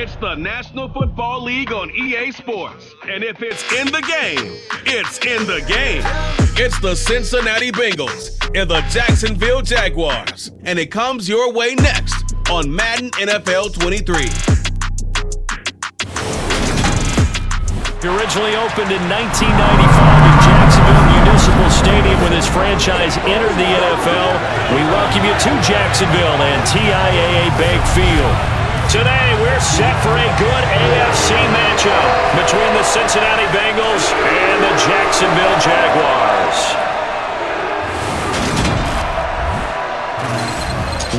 It's the National Football League on EA Sports. And if it's in the game, it's in the game. It's the Cincinnati Bengals and the Jacksonville Jaguars. And it comes your way next on Madden NFL 23. He originally opened in 1995 in Jacksonville Municipal Stadium when his franchise entered the NFL. We welcome you to Jacksonville and TIAA Bank Field. Today, we're set for a good AFC matchup between the Cincinnati Bengals and the Jacksonville Jaguars.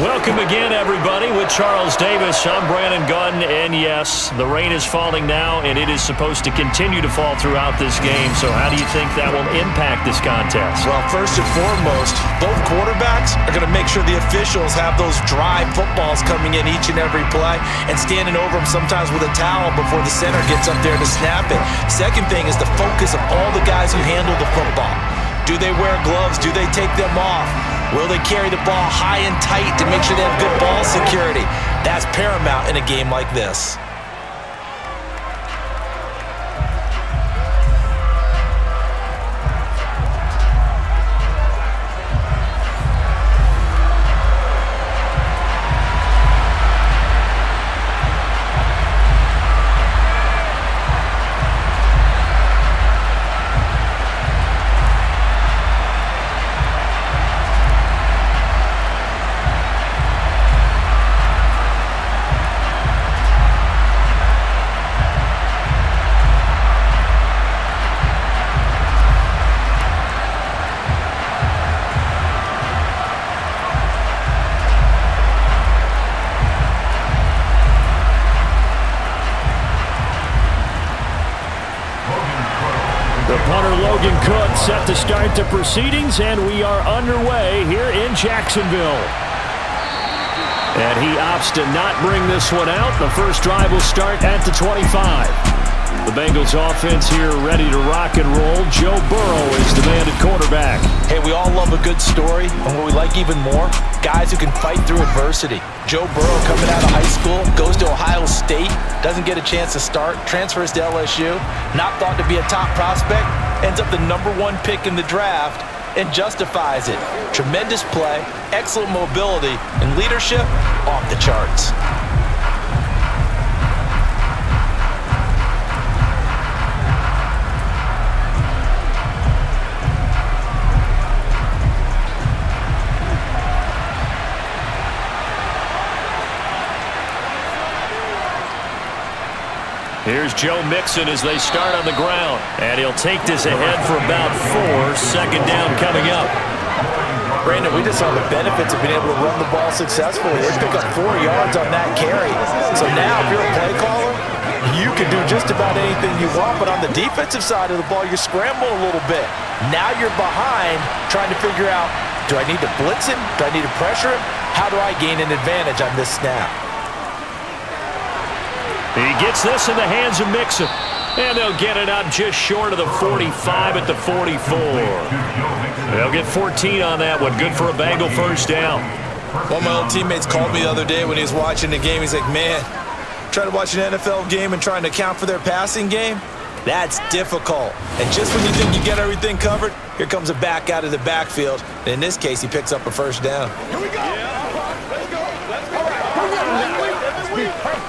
Welcome again, everybody, with Charles Davis. I'm Brandon Gunn, and yes, the rain is falling now, and it is supposed to continue to fall throughout this game. So how do you think that will impact this contest? Well, first and foremost, both quarterbacks are going to make sure the officials have those dry footballs coming in each and every play and standing over them sometimes with a towel before the center gets up there to snap it. Second thing is the focus of all the guys who handle the football. Do they wear gloves? Do they take them off? Will they carry the ball high and tight to make sure they have good ball security? That's paramount in a game like this. Set to start the proceedings, and we are underway here in Jacksonville. And he opts to not bring this one out. The first drive will start at the 25. The Bengals offense here ready to rock and roll. Joe Burrow is the man at quarterback. Hey, we all love a good story, and what we like even more, guys who can fight through adversity. Joe Burrow coming out of high school, goes to Ohio State, doesn't get a chance to start, transfers to LSU, not thought to be a top prospect, ends up the #1 pick in the draft, and justifies it. Tremendous play, excellent mobility, and leadership off the charts. Here's Joe Mixon as they start on the ground. And he'll take this ahead for about 4. Second down coming up. Brandon, we just saw the benefits of being able to run the ball successfully. They pick up 4 yards on that carry. So now if you're a play caller, you can do just about anything you want. But on the defensive side of the ball, you're scrambling a little bit. Now you're behind trying to figure out, do I need to blitz him? Do I need to pressure him? How do I gain an advantage on this snap? He gets this in the hands of Mixon. And they'll get it up just short of the 45 at the 44. They'll get 14 on that one. Good for a Bengal first down. One of my old teammates called me the other day when he was watching the game. He's like, man, trying to watch an NFL game and trying to account for their passing game? That's difficult. And just when you think you get everything covered, here comes a back out of the backfield. And in this case, he picks up a first down. Here we go. Let's go. Let's go. All right.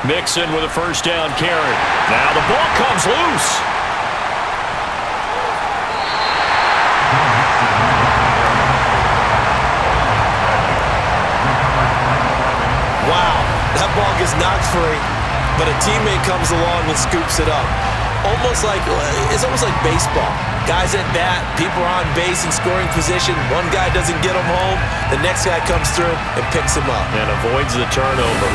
Mixon with a first down carry. Now the ball comes loose. Wow, that ball gets knocked free, but a teammate comes along and scoops it up. It's almost like baseball. Guys at bat, people are on base in scoring position. One guy doesn't get him home. The next guy comes through and picks him up. And avoids the turnover.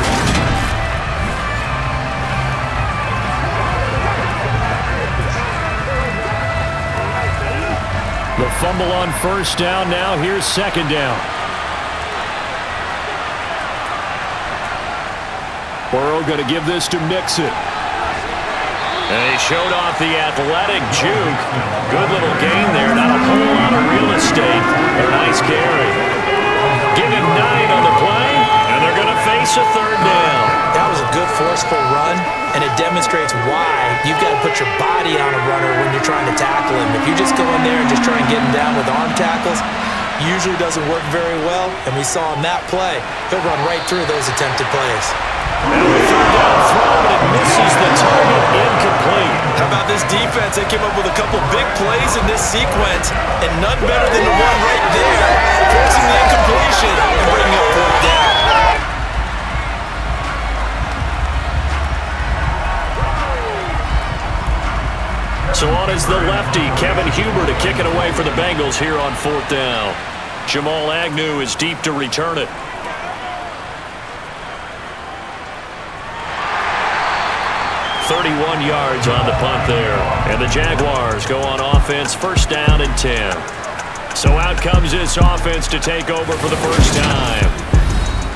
The fumble on first down. Now here's second down. Burrow going to give this to Mixon. And he showed off the athletic juke. Good little gain there. Not a whole lot of real estate. A nice carry. Give him 9 on the play, and they're going to face a third down. That was a good forceful run, and it demonstrates why you've got to put your body on a runner when you're trying to tackle him. If you just go in there and just try and get him down with arm tackles, usually doesn't work very well, and we saw in that play, he'll run right through those attempted plays. And a third down throw, but it misses the target, incomplete. How about this defense? They came up with a couple big plays in this sequence, and none better than the one right there, forcing the incompletion and bringing up fourth down. So on is the lefty, Kevin Huber, to kick it away for the Bengals here on fourth down. Jamal Agnew is deep to return it. .31 yards on the punt there. And the Jaguars go on offense, first down and 10. So out comes this offense to take over for the first time.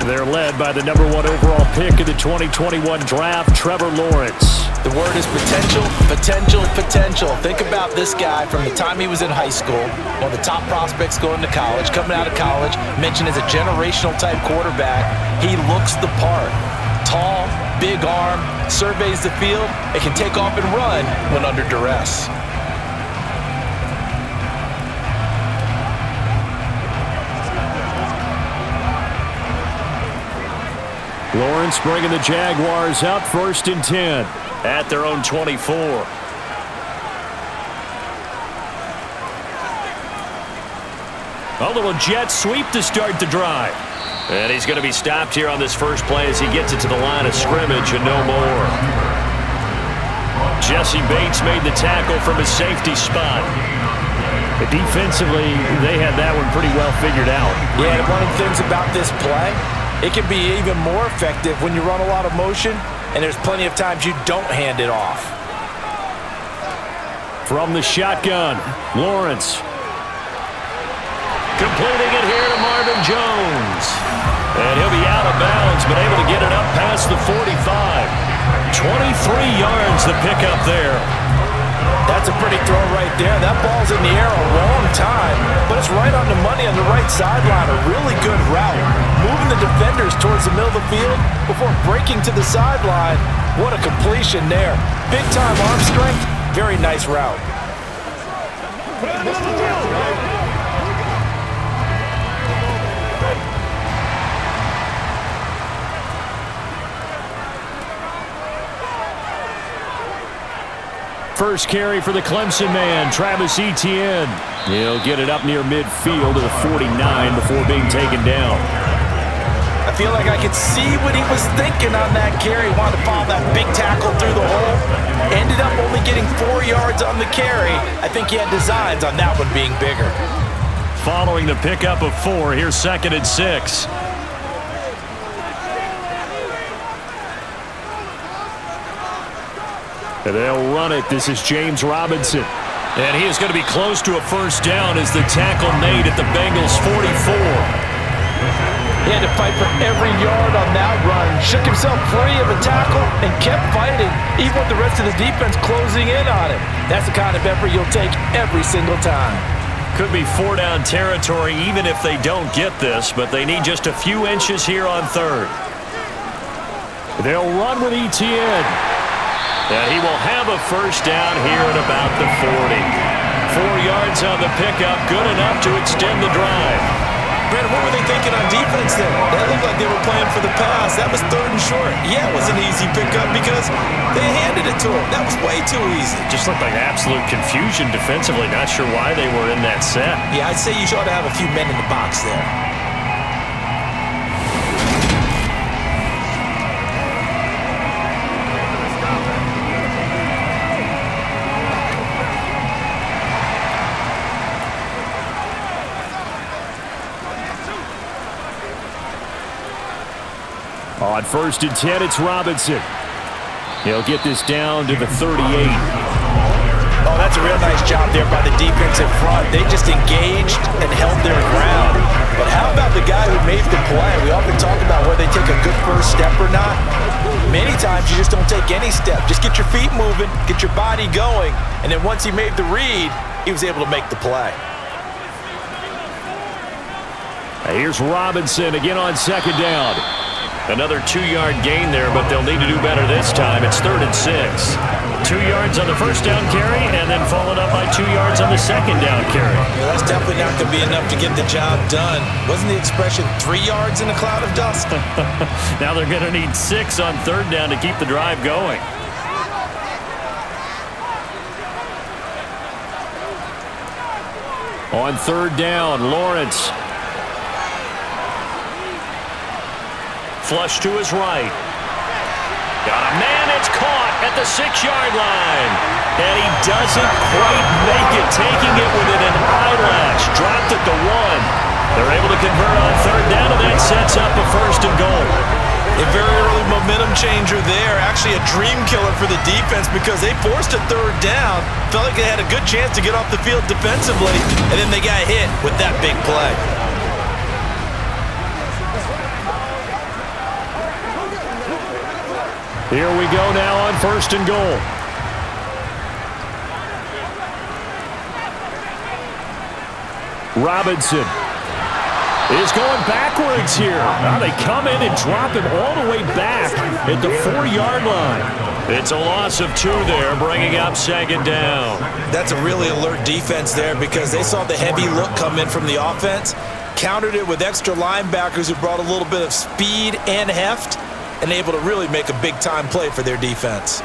They're led by the #1 overall pick in the 2021 draft, Trevor Lawrence. The word is potential, potential, potential. Think about this guy from the time he was in high school, one of the top prospects going to college, coming out of college, mentioned as a generational type quarterback. He looks the part. Tall, big arm, surveys the field, and can take off and run when under duress. Lawrence bringing the Jaguars out first and 10 at their own 24. A little jet sweep to start the drive. And he's going to be stopped here on this first play as he gets it to the line of scrimmage and no more. Jesse Bates made the tackle from his safety spot. But defensively, they had that one pretty well figured out. Yeah, and one of the things about this play, it can be even more effective when you run a lot of motion, and there's plenty of times you don't hand it off. From the shotgun, Lawrence. Completing it here to Marvin Jones. And he'll be out of bounds, but able to get it up past the 45. 23 yards to pick up there. That's a pretty throw right there. That ball's in the air a long time, but it's right on the money on the right sideline. A really good route. Moving the defenders towards the middle of the field before breaking to the sideline. What a completion there. Big-time arm strength. Very nice route. First carry for the Clemson man, Travis Etienne. He'll get it up near midfield to the 49 before being taken down. I feel like I could see what he was thinking on that carry. Wanted to follow that big tackle through the hole. Ended up only getting 4 yards on the carry. I think he had designs on that one being bigger. Following the pickup of 4, here's 2nd and 6. And they'll run it. This is James Robinson. And he is going to be close to a first down as the tackle made at the Bengals 44. He had to fight for every yard on that run. Shook himself free of a tackle and kept fighting, even with the rest of the defense closing in on him. That's the kind of effort you'll take every single time. Could be 4-down territory even if they don't get this, but they need just a few inches here on 3rd. They'll run with Etienne. And he will have a first down here at about the 40. 4 yards on the pickup, good enough to extend the drive. Brandon, what were they thinking on defense there? That looked like they were playing for the pass. That was 3rd and short. Yeah, it was an easy pickup because they handed it to him. That was way too easy. Just looked like absolute confusion defensively. Not sure why they were in that set. Yeah, I'd say you ought to have a few men in the box there. On 1st and 10, it's Robinson. He'll get this down to the 38. Oh, that's a real nice job there by the defense in front. They just engaged and held their ground. But how about the guy who made the play? We often talk about whether they take a good first step or not. Many times you just don't take any step. Just get your feet moving, get your body going, and then once he made the read, he was able to make the play. Here's Robinson again on second down. Another 2-yard gain there, but they'll need to do better this time. It's 3rd and 6. 2 yards on the first down carry, and then followed up by 2 yards on the second down carry. Yeah, that's definitely not going to be enough to get the job done. Wasn't the expression 3 yards in a cloud of dust? Now they're going to need 6 on 3rd down to keep the drive going. On 3rd down, Lawrence. Flush to his right. Got a man, it's caught at the 6-yard line. And he doesn't quite make it, taking it within an eyelash. Dropped at the 1. They're able to convert on 3rd down, and that sets up a 1st and goal. A very early momentum changer there. Actually a dream killer for the defense because they forced a 3rd down. Felt like they had a good chance to get off the field defensively, and then they got hit with that big play. Here we go now on 1st and goal. Robinson is going backwards here. Now they come in and drop him all the way back at the 4-yard line. It's a loss of 2 there, bringing up 2nd down. That's a really alert defense there because they saw the heavy look come in from the offense, countered it with extra linebackers who brought a little bit of speed and heft, and able to really make a big-time play for their defense.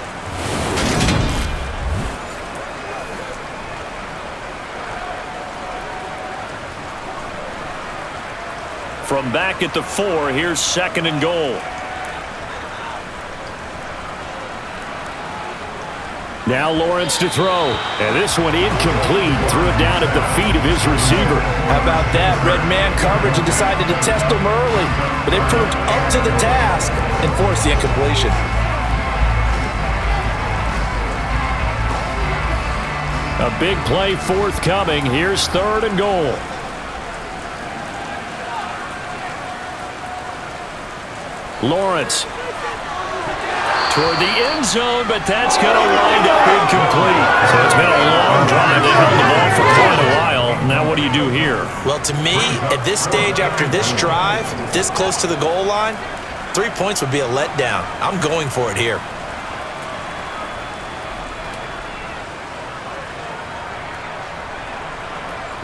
From back at the 4, here's 2nd and goal. Now Lawrence to throw. And this one incomplete. Threw it down at the feet of his receiver. How about that? Red man coverage and decided to test them early. But they proved up to the task and forced the incompletion. A big play forthcoming. Here's 3rd and goal. Lawrence toward the end zone, but that's going to wind up incomplete. So it's been a long drive. They held the ball for quite a while. Now what do you do here? Well, to me, at this stage, after this drive, this close to the goal line, 3 points would be a letdown. I'm going for it here.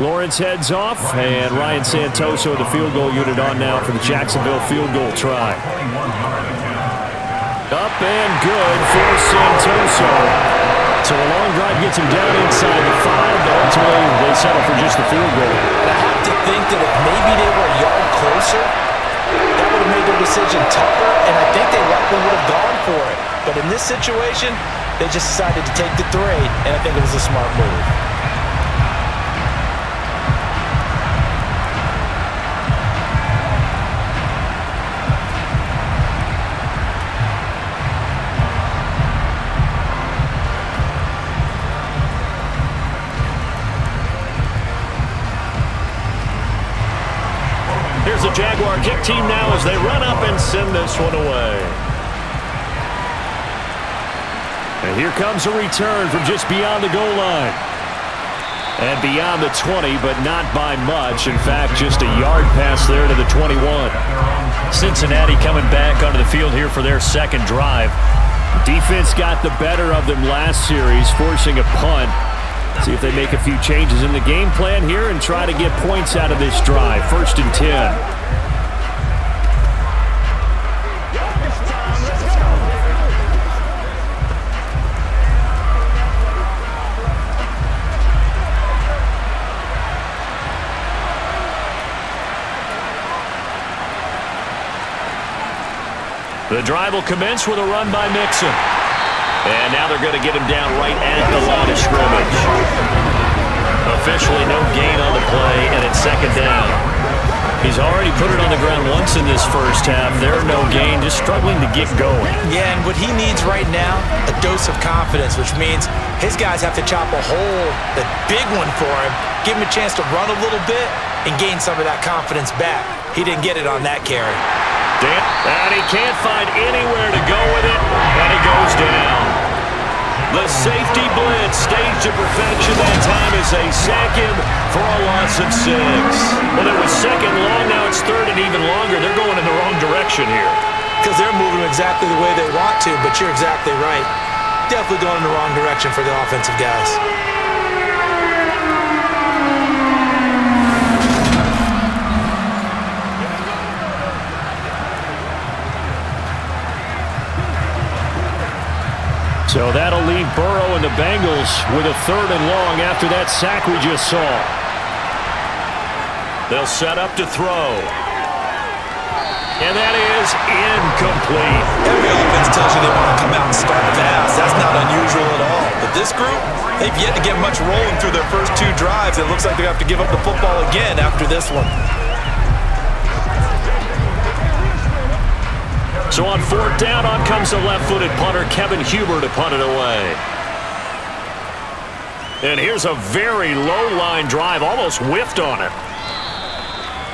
Lawrence heads off, and Ryan Santoso, the field goal unit, on now for the Jacksonville field goal try. Up and good for Santoso. So a long drive gets him down inside the 5, but ultimately they settle for just the field goal. And I have to think that if maybe they were a yard closer, that would have made their decision tougher, and I think they likely would have gone for it. But in this situation, they just decided to take the 3, and I think it was a smart move. Here's the Jaguar kick team now as they run up and send this one away. And here comes a return from just beyond the goal line. And beyond the 20, but not by much. In fact, just a yard pass there to the 21. Cincinnati coming back onto the field here for their 2nd drive. Defense got the better of them last series, forcing a punt. See if they make a few changes in the game plan here and try to get points out of this drive. 1st and 10. The drive will commence with a run by Mixon. And now they're going to get him down right at the line of scrimmage. Officially no gain on the play, and it's 2nd down. He's already put it on the ground once in this first half. They're no gain, just struggling to get going. Yeah, and what he needs right now, a dose of confidence, which means his guys have to chop a hole, the big one for him, give him a chance to run a little bit, and gain some of that confidence back. He didn't get it on that carry. Dan. And he can't find anywhere to go with it, and he goes down. The safety blitz staged to perfection that time as they sack him for a loss of 6. Well, it was second long, now it's third and even longer. They're going in the wrong direction here. Because they're moving exactly the way they want to, but you're exactly right. Definitely going in the wrong direction for the offensive guys. So that'll leave Burrow and the Bengals with a third and long after that sack we just saw. They'll set up to throw. And that is incomplete. Every offense tells you they want to come out and start fast. That's not unusual at all. But this group, they've yet to get much rolling through their first 2 drives. It looks like they have to give up the football again after this one. So on 4th down, on comes the left-footed punter, Kevin Huber, to punt it away. And here's a very low-line drive, almost whiffed on it.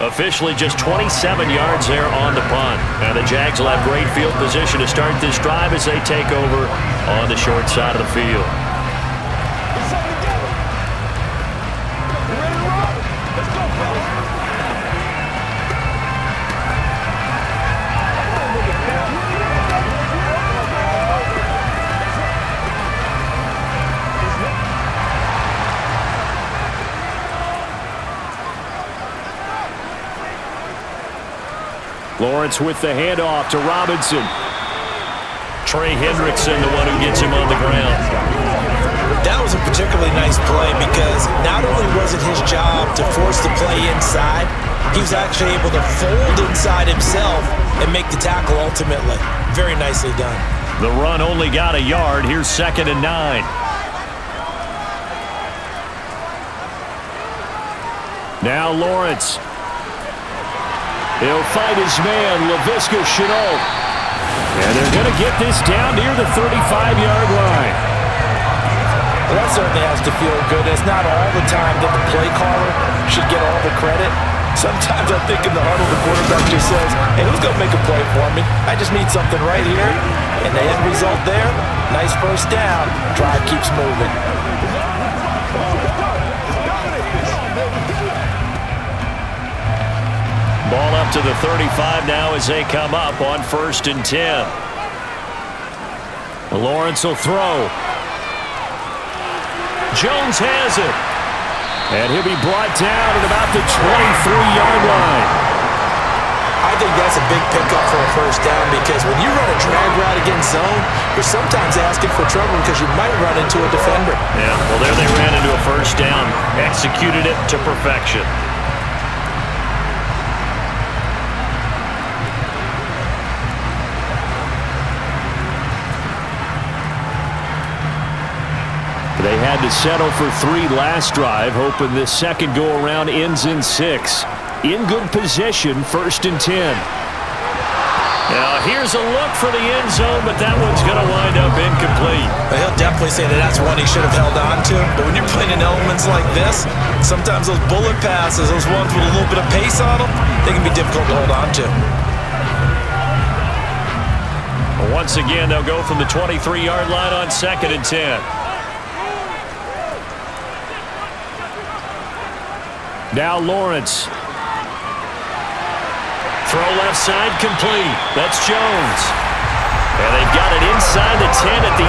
Officially just 27 yards there on the punt. And the Jags will have great field position to start this drive as they take over on the short side of the field. Lawrence with the handoff to Robinson. Trey Hendrickson, the one who gets him on the ground. That was a particularly nice play because not only was it his job to force the play inside, he was actually able to fold inside himself and make the tackle ultimately. Very nicely done. The run only got a yard. Here's 2nd and 9. Now Lawrence. He'll fight his man, Laviska Shenault. And they're going to get this down near the 35-yard line. Well, that certainly has to feel good. It's not all the time that the play caller should get all the credit. Sometimes I think in the huddle, the quarterback just says, hey, who's going to make a play for me? I just need something right here. And the end result there, nice first down. Drive keeps moving. Ball up to the 35 now as they come up on 1st and 10. Lawrence will throw. Jones has it. And he'll be brought down at about the 23-yard line. I think that's a big pickup for a first down because when you run a drag route against zone, you're sometimes asking for trouble because you might run into a defender. Yeah, well, there they ran into a first down. Executed it to perfection. They had to settle for 3 last drive, hoping this second go-around ends in 6. In good position, 1st and 10. Now, here's a look for the end zone, but that one's going to wind up incomplete. He'll definitely say that that's one he should have held on to. But when you're playing in elements like this, sometimes those bullet passes, those ones with a little bit of pace on them, they can be difficult to hold on to. Well, once again, they'll go from the 23-yard line on 2nd and 10. Now Lawrence. Throw left side complete. That's Jones. And they've got it inside the 10 at the 8.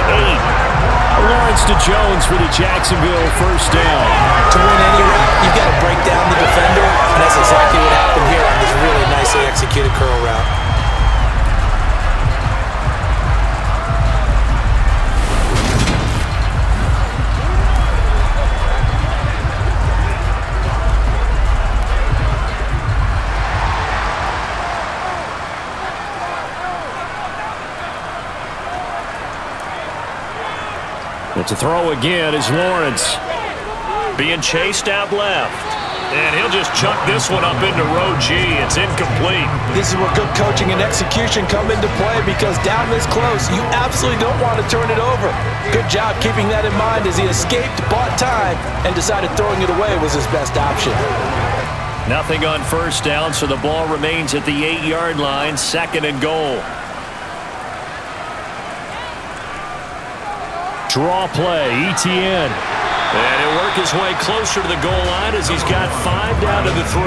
Lawrence to Jones for the Jacksonville first down. To win any route, you've got to break down the defender, and that's exactly what happened here on this really nicely executed curl route. But to throw again is Lawrence. Being chased out left. And he'll just chuck this one up into row G. It's incomplete. This is where good coaching and execution come into play because down this close, you absolutely don't want to turn it over. Good job keeping that in mind as he escaped, bought time, and decided throwing it away was his best option. Nothing on first down, so the ball remains at the 8-yard line, 2nd and goal. Draw play, ETN. And he'll work his way closer to the goal line as he's got 5 down to the 3.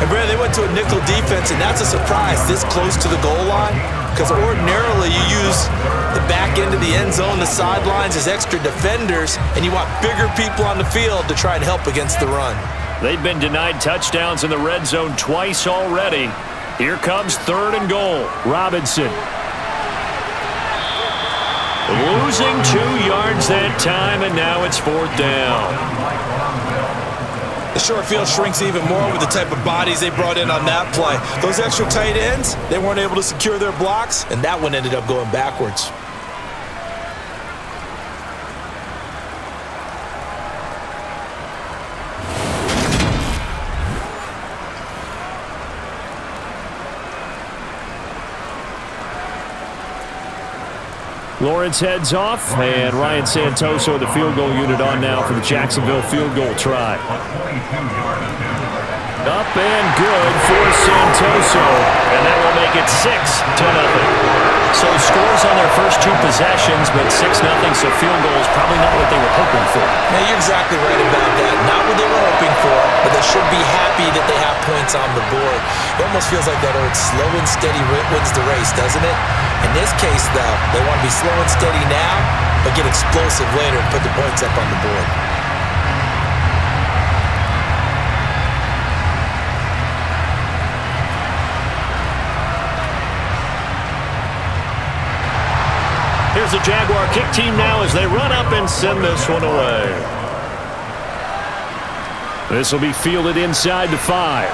And Brad, they went to a nickel defense, and that's a surprise this close to the goal line, because ordinarily you use the back end of the end zone, the sidelines as extra defenders, and you want bigger people on the field to try and help against the run. They've been denied touchdowns in the red zone twice already. Here comes 3rd and goal. Robinson. Losing 2 yards that time, and now it's 4th down. The short field shrinks even more with the type of bodies they brought in on that play. Those extra tight ends, they weren't able to secure their blocks, and that one ended up going backwards. Lawrence heads off, and Ryan Santoso, the field goal unit, on now for the Jacksonville field goal try. Up and good for Santoso, and that will make it 6-0. So scores on their first 2 possessions, but 6-0, so field goal is probably not what they were hoping for. Yeah, you're exactly right about that. Not what they were hoping for, but they should be happy that they have points on the board. It almost feels like that old slow and steady wins the race, doesn't it? In this case, though, they want to be slow and steady now, but get explosive later and put the points up on the board. Here's the Jaguar kick team now as they run up and send this one away. This will be fielded inside the 5.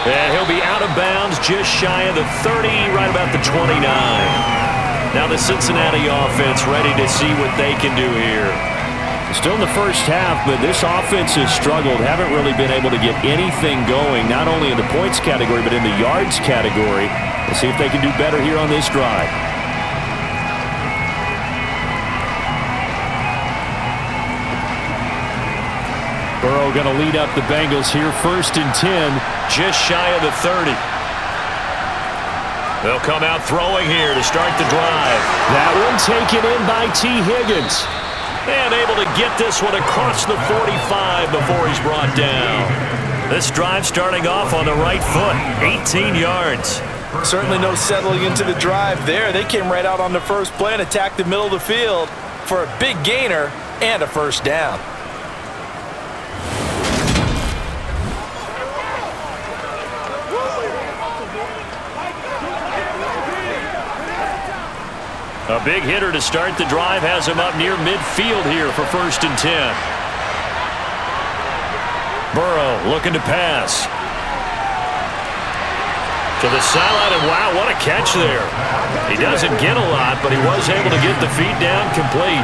And he'll be out of bounds just shy of the 30, right about the 29. Now the Cincinnati offense ready to see what they can do here. Still in the first half, but this offense has struggled. Haven't really been able to get anything going, not only in the points category, but in the yards category. We'll see if they can do better here on this drive. Burrow going to lead up the Bengals here, 1st and 10, just shy of the 30. They'll come out throwing here to start the drive. That one taken in by T. Higgins. And able to get this one across the 45 before he's brought down. This drive starting off on the right foot, 18 yards. Certainly no settling into the drive there. They came right out on the first play and attacked the middle of the field for a big gainer and a 1st down. A big hitter to start the drive has him up near midfield here for 1st and 10. Burrow looking to pass. To the sideline, and wow, what a catch there. He doesn't get a lot, but he was able to get the feet down complete.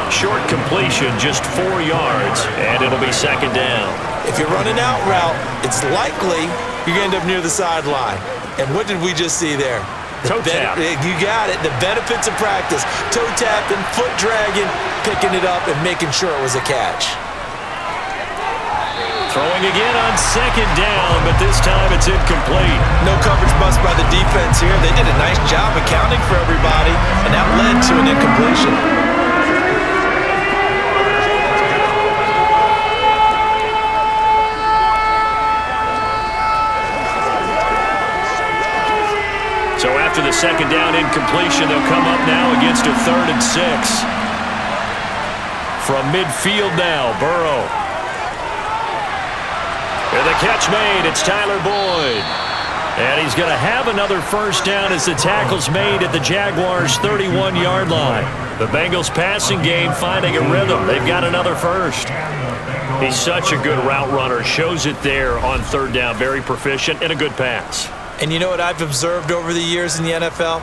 Short completion, just 4 yards, and it'll be 2nd down. If you're running out route, it's likely you're going to end up near the sideline. And what did we just see there? Toe tap. You got it. The benefits of practice. Toe tapping, foot dragging, picking it up, and making sure it was a catch. Throwing again on 2nd down, but this time it's incomplete. No coverage bust by the defense here. They did a nice job accounting for everybody, and that led to an incompletion. So after the 2nd down incompletion, they'll come up now against a 3rd and 6. From midfield now, Burrow. And the catch made, it's Tyler Boyd. And he's going to have another 1st down as the tackle's made at the Jaguars' 31-yard line. The Bengals passing game finding a rhythm. They've got another 1st. He's such a good route runner. Shows it there on 3rd down. Very proficient and a good pass. And you know what I've observed over the years in the NFL?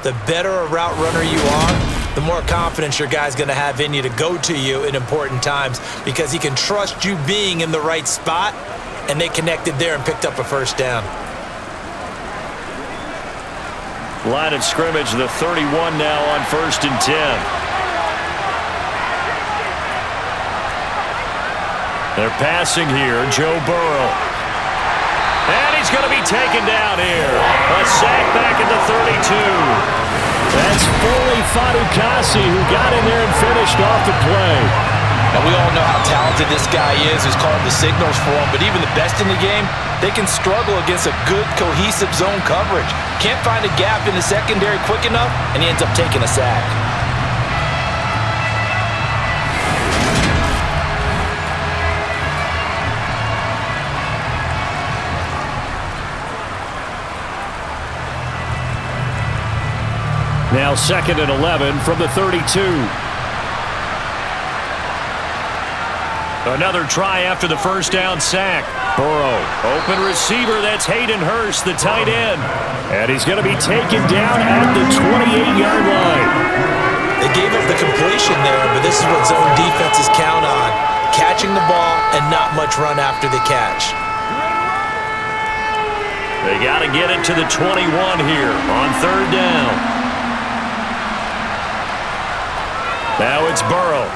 The better a route runner you are, the more confidence your guy's going to have in you to go to you in important times because he can trust you being in the right spot, and they connected there and picked up a 1st down. Line of scrimmage, the 31 now on 1st and 10. They're passing here, Joe Burrow. And he's going to be taken down here. A sack back at the 32. That's Foley Fatukasi who got in there and finished off the play. And we all know how talented this guy is who's calling the signals for him, but even the best in the game, they can struggle against a good, cohesive zone coverage. Can't find a gap in the secondary quick enough, and he ends up taking a sack. Now 2nd and 11 from the 32. Another try after the first down sack. Burrow, open receiver, that's Hayden Hurst, the tight end. And he's going to be taken down at the 28-yard line. They gave up the completion there, but this is what zone defenses count on. Catching the ball and not much run after the catch. They got to get it to the 21 here on 3rd down. Now it's Burrow.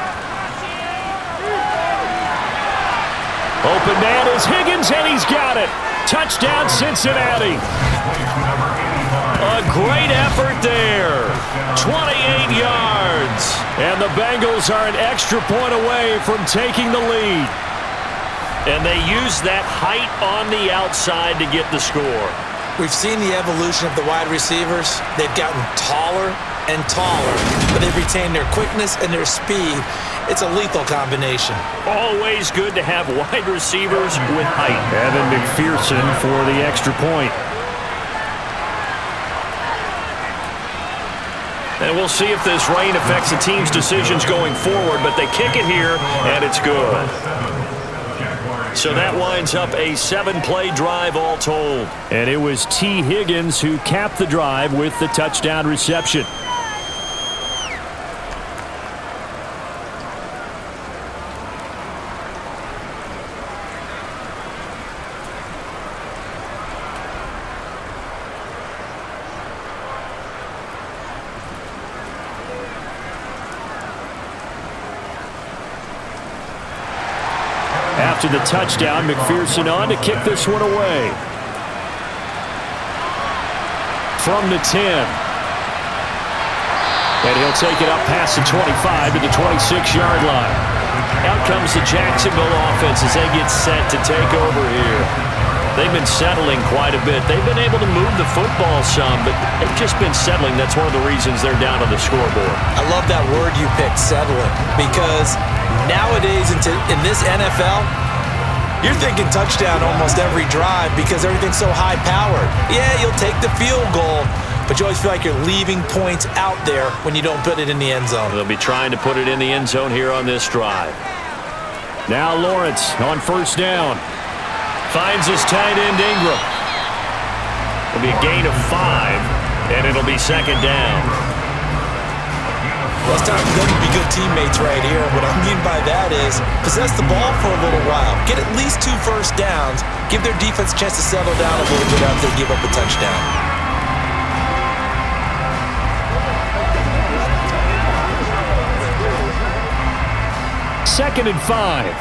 Open man is Higgins, and he's got it. Touchdown, Cincinnati. A great effort there. 28 yards. And the Bengals are an extra point away from taking the lead. And they use that height on the outside to get the score. We've seen the evolution of the wide receivers. They've gotten taller and taller, but they've retained their quickness and their speed. It's a lethal combination. Always good to have wide receivers with height. Evan McPherson for the extra point. And we'll see if this rain affects the team's decisions going forward, but they kick it here, and it's good. So that winds up a 7-play drive all told. And it was T. Higgins who capped the drive with the touchdown reception. After the touchdown, McPherson on to kick this one away. From the 10. And he'll take it up past the 25 to the 26-yard line. Out comes the Jacksonville offense as they get set to take over here. They've been settling quite a bit. They've been able to move the football some, but they've just been settling. That's one of the reasons they're down on the scoreboard. I love that word you picked, settling, because nowadays in this NFL, you're thinking touchdown almost every drive because everything's so high-powered. Yeah, you'll take the field goal, but you always feel like you're leaving points out there when you don't put it in the end zone. They'll be trying to put it in the end zone here on this drive. Now Lawrence on 1st down. Finds his tight end Ingram. It'll be a gain of 5, and it'll be 2nd down. Well, it's time for them to be good teammates right here. What I mean by that is possess the ball for a little while. Get at least 2 first downs. Give their defense a chance to settle down a little bit after they give up a touchdown. Second and 5.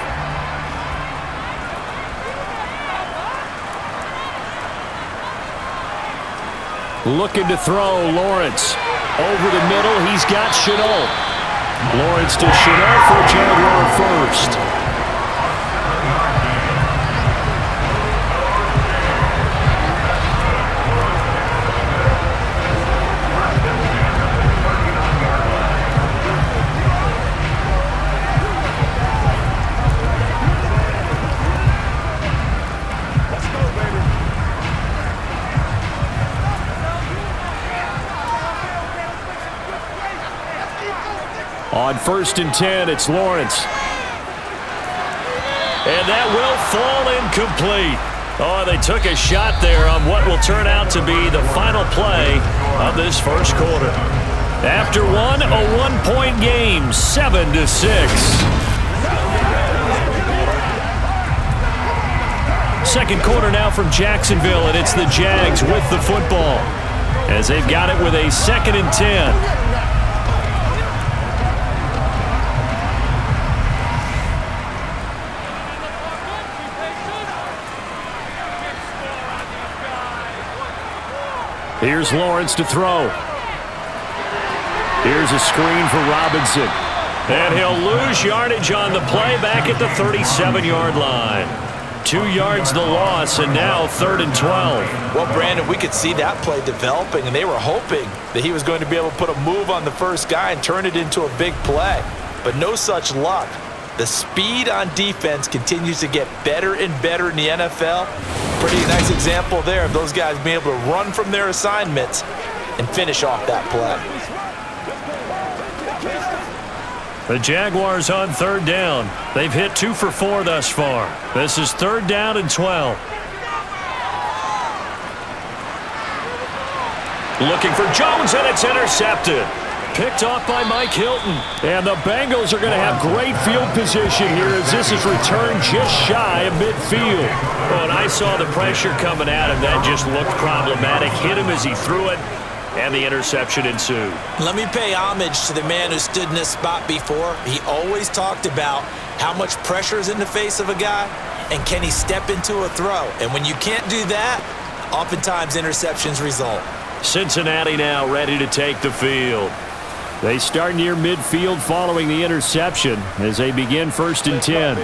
Looking to throw, Lawrence. Over the middle, he's got Chenault. Lawrence to Chenault for Jaguar first. On 1st and 10, it's Lawrence. And that will fall incomplete. Oh, they took a shot there on what will turn out to be the final play of this first quarter. After one, a 1-point game, 7-6. Second quarter now from Jacksonville, and it's the Jags with the football as they've got it with a 2nd and 10. Here's Lawrence to throw. Here's a screen for Robinson. And he'll lose yardage on the play back at the 37-yard line. 2 yards the loss, and now 3rd and 12. Well, Brandon, we could see that play developing, and they were hoping that he was going to be able to put a move on the first guy and turn it into a big play. But no such luck. The speed on defense continues to get better and better in the NFL. Pretty nice example there of those guys being able to run from their assignments and finish off that play. The Jaguars on 3rd down. They've hit 2 for 4 thus far. This is 3rd down and 12. Looking for Jones, and it's intercepted. Picked off by Mike Hilton. And the Bengals are going to have great field position here as this is returned just shy of midfield. Oh, and I saw the pressure coming at him. That just looked problematic. Hit him as he threw it, and the interception ensued. Let me pay homage to the man who stood in this spot before. He always talked about how much pressure is in the face of a guy, and can he step into a throw. And when you can't do that, oftentimes interceptions result. Cincinnati now ready to take the field. They start near midfield following the interception as they begin 1st and 10.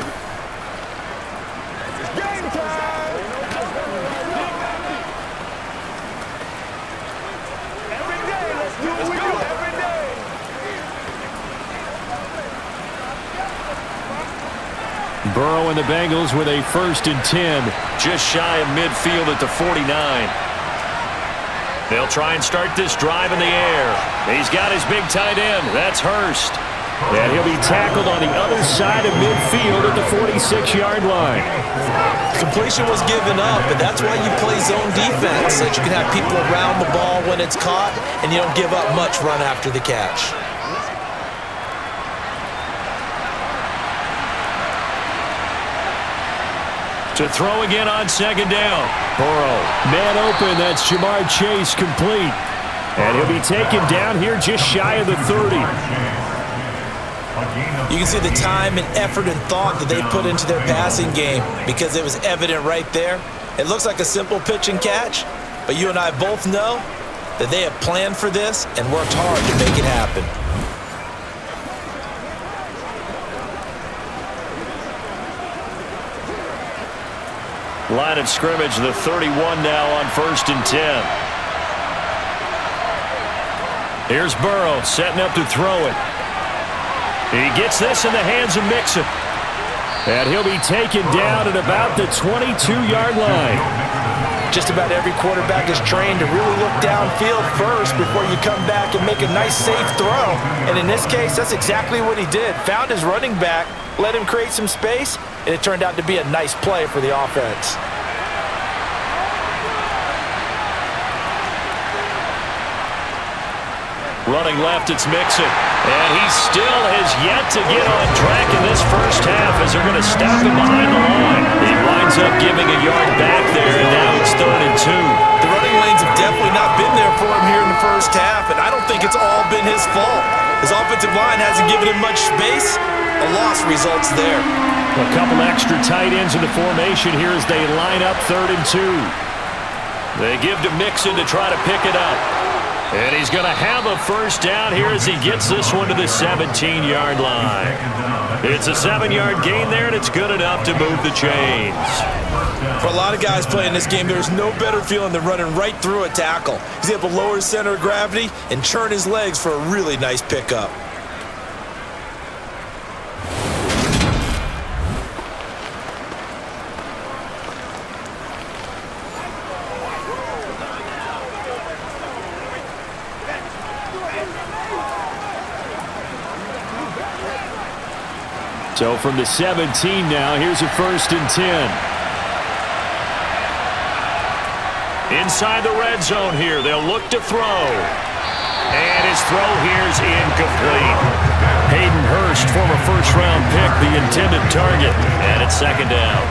Burrow and the Bengals with a 1st and 10. Just shy of midfield at the 49. They'll try and start this drive in the air. He's got his big tight end. That's Hurst. And he'll be tackled on the other side of midfield at the 46-yard line. Completion was given up, but that's why you play zone defense, so that you can have people around the ball when it's caught, and you don't give up much run after the catch. To throw again on 2nd down. Burrow, man open, that's Jamar Chase complete. And he'll be taken down here just shy of the 30. You can see the time and effort and thought that they put into their passing game because it was evident right there. It looks like a simple pitch and catch, but you and I both know that they have planned for this and worked hard to make it happen. Line of scrimmage, the 31 now on 1st and 10. Here's Burrow setting up to throw it. He gets this in the hands of Mixon. And he'll be taken down at about the 22-yard line. Just about every quarterback is trained to really look downfield first before you come back and make a nice, safe throw. And in this case, that's exactly what he did. Found his running back, let him create some space, and it turned out to be a nice play for the offense. Running left, it's Mixon. And he still has yet to get on track in this first half as they're going to stop him behind the line. He winds up giving a yard back there, and now it's 3rd and 2. The running lanes have definitely not been there for him here in the first half, and I don't think it's all been his fault. His offensive line hasn't given him much space. A loss results there. A couple extra tight ends in the formation here as they line up 3rd and 2. They give to Mixon to try to pick it up. And he's going to have a first down here as he gets this one to the 17-yard line. It's a 7-yard gain there, and it's good enough to move the chains. For a lot of guys playing this game, there's no better feeling than running right through a tackle. He's able to lower his center of gravity and churn his legs for a really nice pickup. So from the 17 now, here's a 1st and 10. Inside the red zone here, they'll look to throw. And his throw here's incomplete. Hayden Hurst, former first-round pick, the intended target. And it's 2nd down.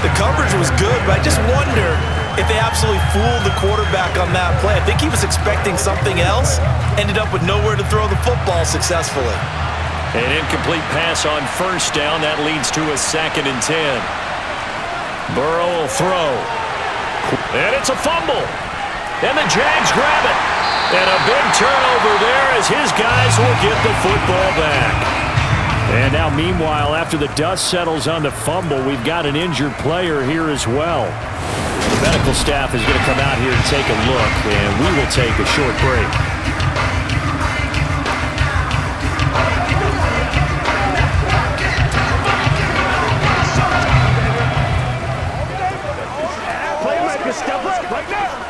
The coverage was good, but I just wonder if they absolutely fooled the quarterback on that play. I think he was expecting something else, ended up with nowhere to throw the football successfully. An incomplete pass on 1st down. That leads to a 2nd and 10. Burrow will throw. And it's a fumble. And the Jags grab it. And a big turnover there as his guys will get the football back. And now, meanwhile, after the dust settles on the fumble, we've got an injured player here as well. The medical staff is going to come out here and take a look, and we will take a short break. Playmaker, step up right now.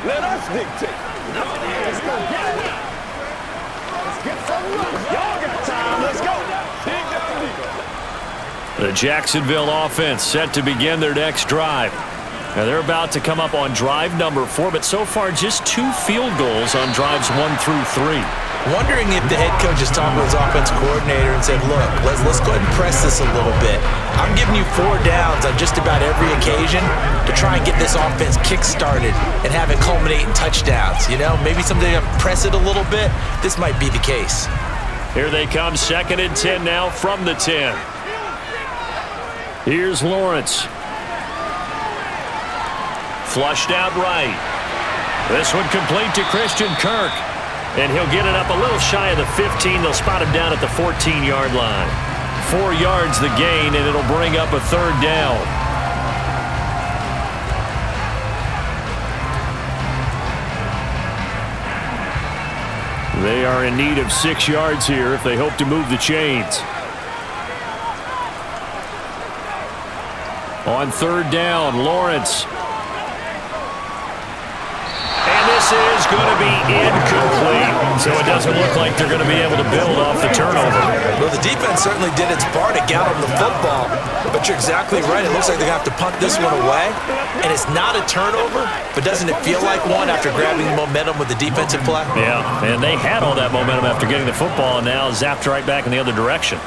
Let us dictate. Let's go. Let's get some run. Y'all got time. Let's go. Dig down deep. The Jacksonville offense set to begin their next drive. Now they're about to come up on drive number 4, but so far just 2 field goals on drives 1 through 3. Wondering if the head coach has talked with his offense coordinator and said, look, let's go ahead and press this a little bit. I'm giving you 4 downs on just about every occasion to try and get this offense kick-started and have it culminate in touchdowns. You know, maybe someday to press it a little bit. This might be the case. Here they come, 2nd and 10 now from the 10. Here's Lawrence. Flushed out right. This one complete to Christian Kirk. And he'll get it up a little shy of the 15. They'll spot him down at the 14-yard line. 4 yards the gain, and it'll bring up a 3rd down. They are in need of 6 yards here if they hope to move the chains. On 3rd down, Lawrence. This is going to be incomplete, so it doesn't look like they're going to be able to build off the turnover. Well, the defense certainly did its part to get them the football, but you're exactly right. It looks like they're going to have to punt this one away, and it's not a turnover, but doesn't it feel like one after grabbing momentum with the defensive play? Yeah, and they had all that momentum after getting the football, and now zapped right back in the other direction.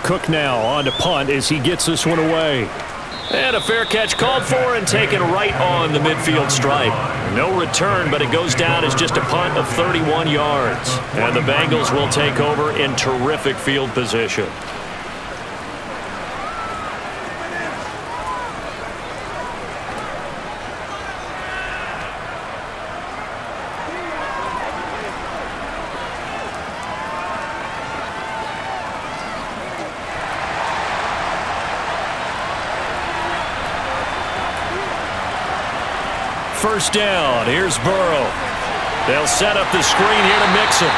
Cook now on to punt as he gets this one away. And a fair catch called for and taken right on the midfield stripe. No return, but it goes down as just a punt of 31 yards. And the Bengals will take over in terrific field position. First down, here's Burrow. They'll set up the screen here to Mixon.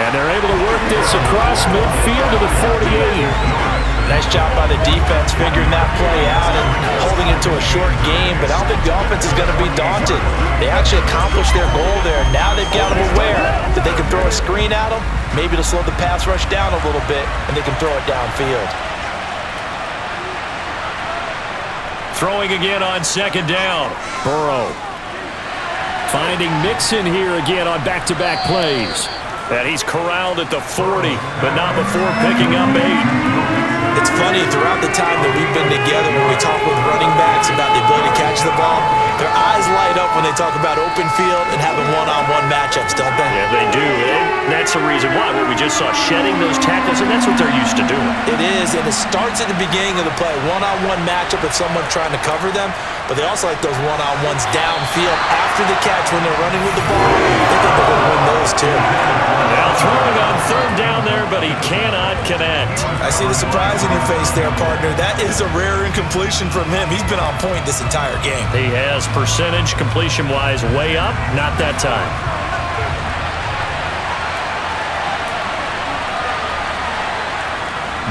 And they're able to work this across midfield to the 48. Nice job by the defense figuring that play out and holding it to a short game, but I don't think the offense is going to be daunted. They actually accomplished their goal there. Now they've got them aware that they can throw a screen at them, maybe to slow the pass rush down a little bit, and they can throw it downfield. Throwing again on 2nd down. Burrow. Finding Mixon here again on back-to-back plays. And he's corralled at the 40, but not before picking up 8. It's funny, throughout the time that we've been together, when we talk with running backs about the ability to catch the ball, their eyes light up when they talk about open field and having one-on-one matchups, don't they? Yeah, they do. And that's the reason why. We just saw shedding those tackles, and that's what they're used to doing. It is, and it starts at the beginning of the play. One-on-one matchup with someone trying to cover them, but they also like those one-on-ones downfield after the catch when they're running with the ball. They think they're going to win those too. Now throwing on 3rd down there, but he cannot connect. I see the surprise in your face there, partner. That is a rare incompletion from him. He's been on point this entire game. He has percentage completion-wise way up, not that time.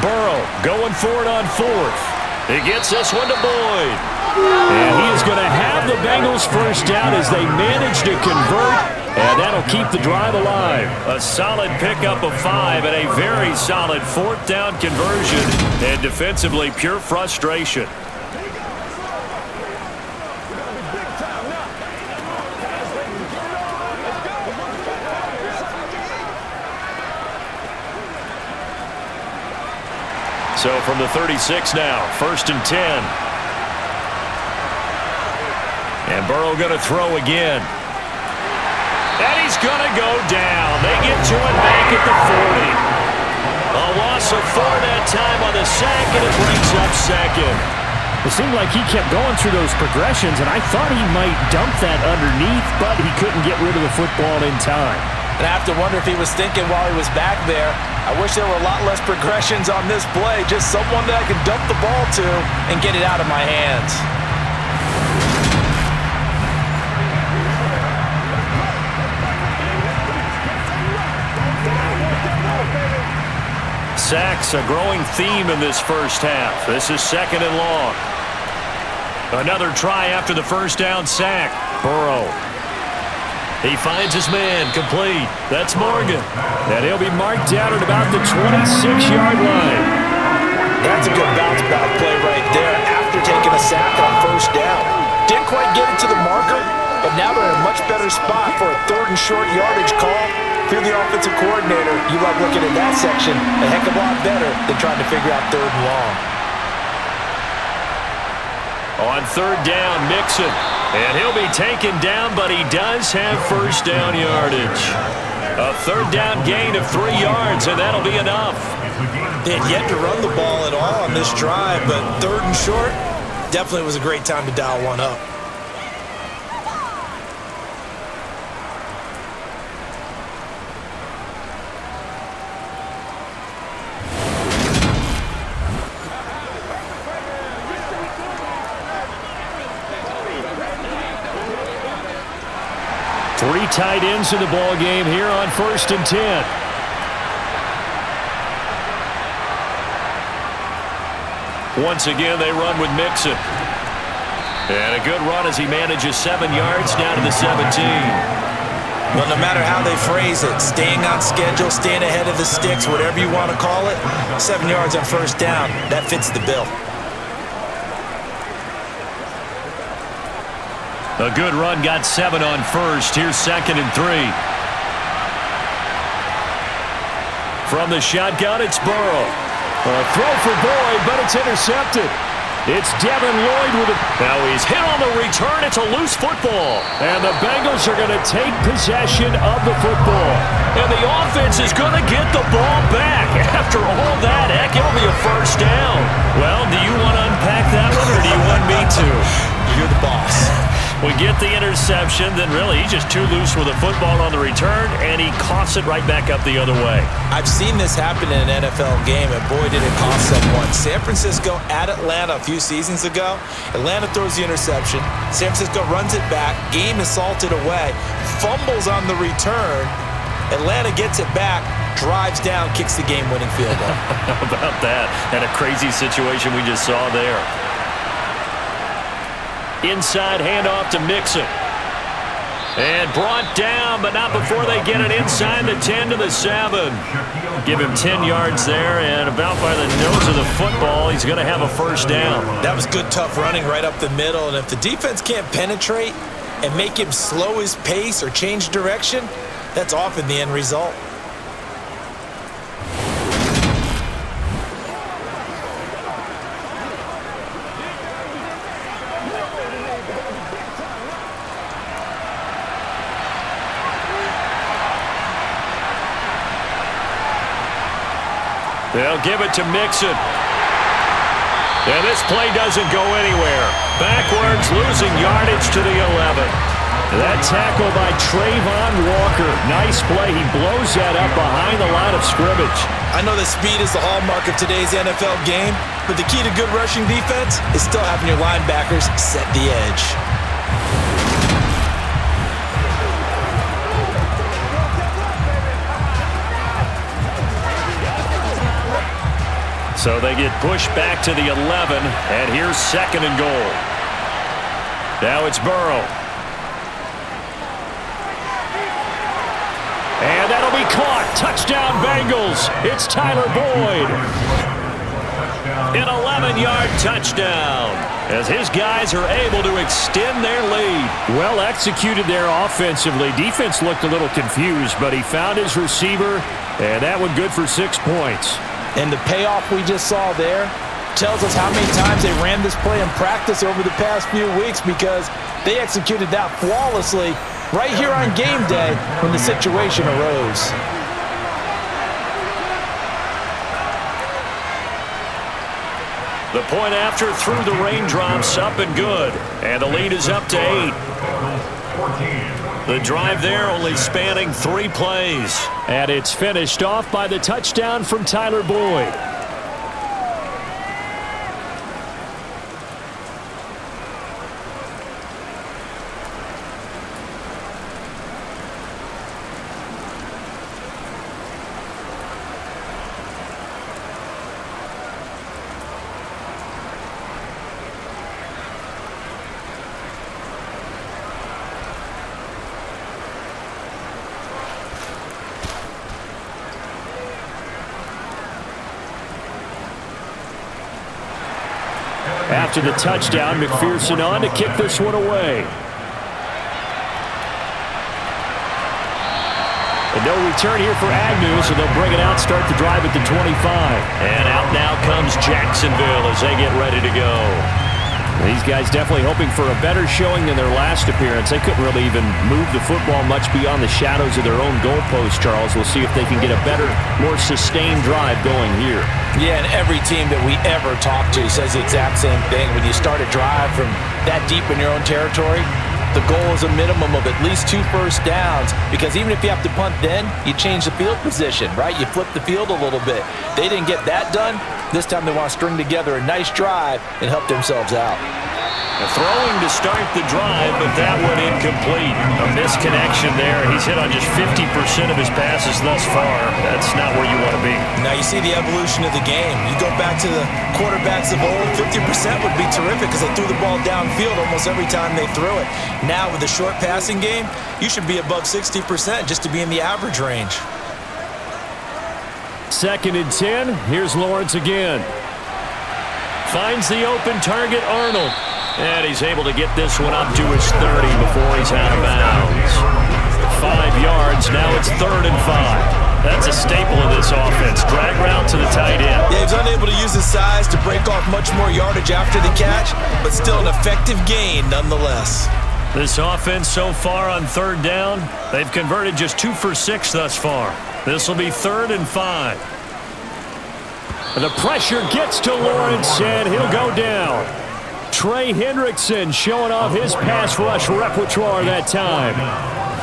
Burrow going for it on 4th. He gets this one to Boyd. And he is going to have the Bengals first down as they manage to convert, and that'll keep the drive alive. A solid pickup of 5 and a very solid 4th down conversion, and defensively pure frustration. So from the 36 now, 1st and 10. And Burrow going to throw again. And he's going to go down. They get to it back at the 40. A loss of 4 that time on the sack, and it brings up 2nd. It seemed like he kept going through those progressions, and I thought he might dump that underneath, but he couldn't get rid of the football in time. And I have to wonder if he was thinking while he was back there, I wish there were a lot less progressions on this play, just someone that I can dump the ball to and get it out of my hands. Sacks, a growing theme in this first half. This is 2nd and long. Another try after the first down sack. Burrow. He finds his man, complete. That's Morgan. And he'll be marked down at about the 26-yard line. That's a good bounce back play right there after taking a sack on first down. Didn't quite get it to the marker, but now they're in a much better spot for a 3rd and short yardage call. If you're the offensive coordinator, you love looking at that section a heck of a lot better than trying to figure out 3rd and long. On 3rd down, Mixon. And he'll be taken down, but he does have first down yardage. A 3rd down gain of 3 yards, and that'll be enough. They had yet to run the ball at all on this drive, but 3rd and short definitely was a great time to dial one up. Three tight ends in the ball game here on 1st and 10. Once again, they run with Mixon. And a good run as he manages 7 yards down to the 17. Well, no matter how they phrase it, staying on schedule, staying ahead of the sticks, whatever you want to call it, 7 yards on first down, that fits the bill. A good run, got 7 on first. Here's 2nd and 3. From the shotgun, it's Burrow. A throw for Boyd, but it's intercepted. It's Devin Lloyd with it. Now he's hit on the return. It's a loose football. And the Bengals are going to take possession of the football. And the offense is going to get the ball back. After all that, heck, it'll be a first down. Well, do you want to unpack that one, or do you want me to? You're the boss. We get the interception, then really he's just too loose with the football on the return, and he coughs it right back up the other way. I've seen this happen in an NFL game, and boy, did it cost someone. San Francisco at Atlanta a few seasons ago. Atlanta throws the interception. San Francisco runs it back. Game is salted away. Fumbles on the return. Atlanta gets it back, drives down, kicks the game-winning field goal. How about that? And a crazy situation we just saw there. Inside handoff to Mixon. And brought down, but not before they get it inside the 10 to the 7. Give him 10 yards there, and about by the nose of the football, he's going to have a first down. That was good, tough running right up the middle, and if the defense can't penetrate and make him slow his pace or change direction, that's often the end result. They'll give it to Mixon. And this play doesn't go anywhere. Backwards, losing yardage to the 11. That tackle by Trayvon Walker. Nice play. He blows that up behind the line of scrimmage. I know that speed is the hallmark of today's NFL game, but the key to good rushing defense is still having your linebackers set the edge. So they get pushed back to the 11, and here's 2nd and goal. Now it's Burrow. And that'll be caught. Touchdown, Bengals. It's Tyler Boyd. An 11-yard touchdown as his guys are able to extend their lead. Well executed there offensively. Defense looked a little confused, but he found his receiver, and that one good for 6 points. And the payoff we just saw there tells us how many times they ran this play in practice over the past few weeks, because they executed that flawlessly right here on game day when the situation arose. The point after through the raindrops, up and good. And the lead is up to 8. The drive there only spanning 3 plays. And it's finished off by the touchdown from Tyler Boyd. After the touchdown, McPherson on to kick this one away. And no return here for Agnew, so they'll bring it out, start the drive at the 25. And out now comes Jacksonville as they get ready to go. These guys definitely hoping for a better showing than their last appearance. They couldn't really even move the football much beyond the shadows of their own goalpost, Charles. We'll see if they can get a better, more sustained drive going here. Yeah, and every team that we ever talk to says the exact same thing. When you start a drive from that deep in your own territory, the goal is a minimum of at least 2 first downs, because even if you have to punt then, you change the field position, right? You flip the field a little bit. They didn't get that done. This time they want to string together a nice drive and help themselves out. Throwing to start the drive, but that one incomplete. A misconnection there. He's hit on just 50% of his passes thus far. That's not where you want to be. Now you see the evolution of the game. You go back to the quarterbacks of old, 50% would be terrific because they threw the ball downfield almost every time they threw it. Now with the short passing game, you should be above 60% just to be in the average range. 2nd and 10. Here's Lawrence again. Finds the open target, Arnold. And he's able to get this one up to his 30 before he's out of bounds. 5 yards. Now it's 3rd and 5. That's a staple of this offense. Drag route to the tight end. Yeah, he's unable to use his size to break off much more yardage after the catch, but still an effective gain nonetheless. This offense so far on 3rd down, they've converted just 2 for 6 thus far. This will be 3rd and 5. The pressure gets to Lawrence, and he'll go down. Trey Hendrickson showing off his pass rush repertoire that time.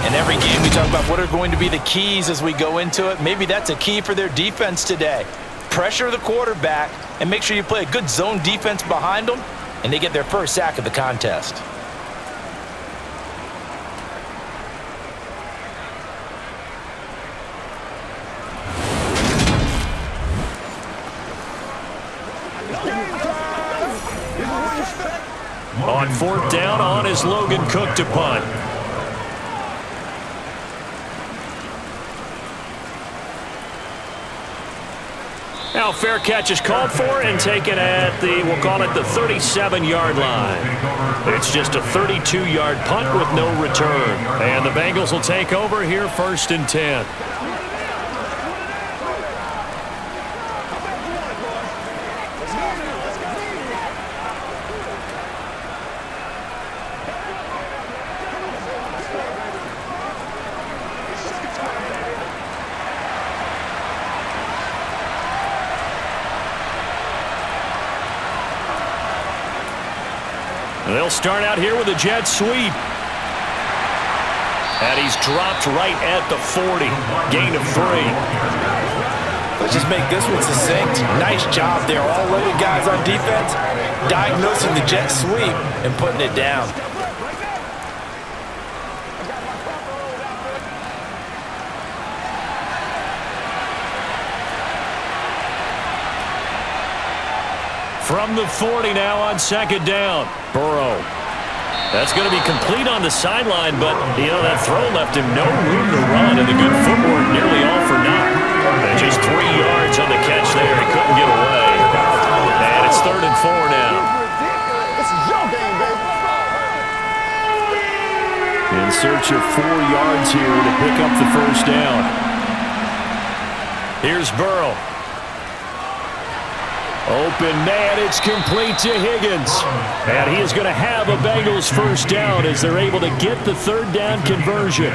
In every game we talk about what are going to be the keys as we go into it. Maybe that's a key for their defense today. Pressure the quarterback and make sure you play a good zone defense behind them, and they get their first sack of the contest. On 4th down, on is Logan Cook to punt. Now fair catch is called for and taken at the, we'll call it the 37-yard line. It's just a 32-yard punt with no return. And the Bengals will take over here 1st and 10. They'll start out here with a jet sweep. And he's dropped right at the 40. Gain of 3. Let's just make this one succinct. Nice job there. All 11 guys on defense diagnosing the jet sweep and putting it down. From the 40 now on 2nd down. Burrow. That's going to be complete on the sideline, but, you know, that throw left him no room to run, and the good footwork nearly all for naught. And just 3 yards on the catch there. He couldn't get away. And it's 3rd and 4 now. This is your game, baby. In search of 4 yards here to pick up the 1st down. Here's Burrow. Open man, it's complete to Higgins. And he is going to have a Bengals 1st down as they're able to get the 3rd down conversion.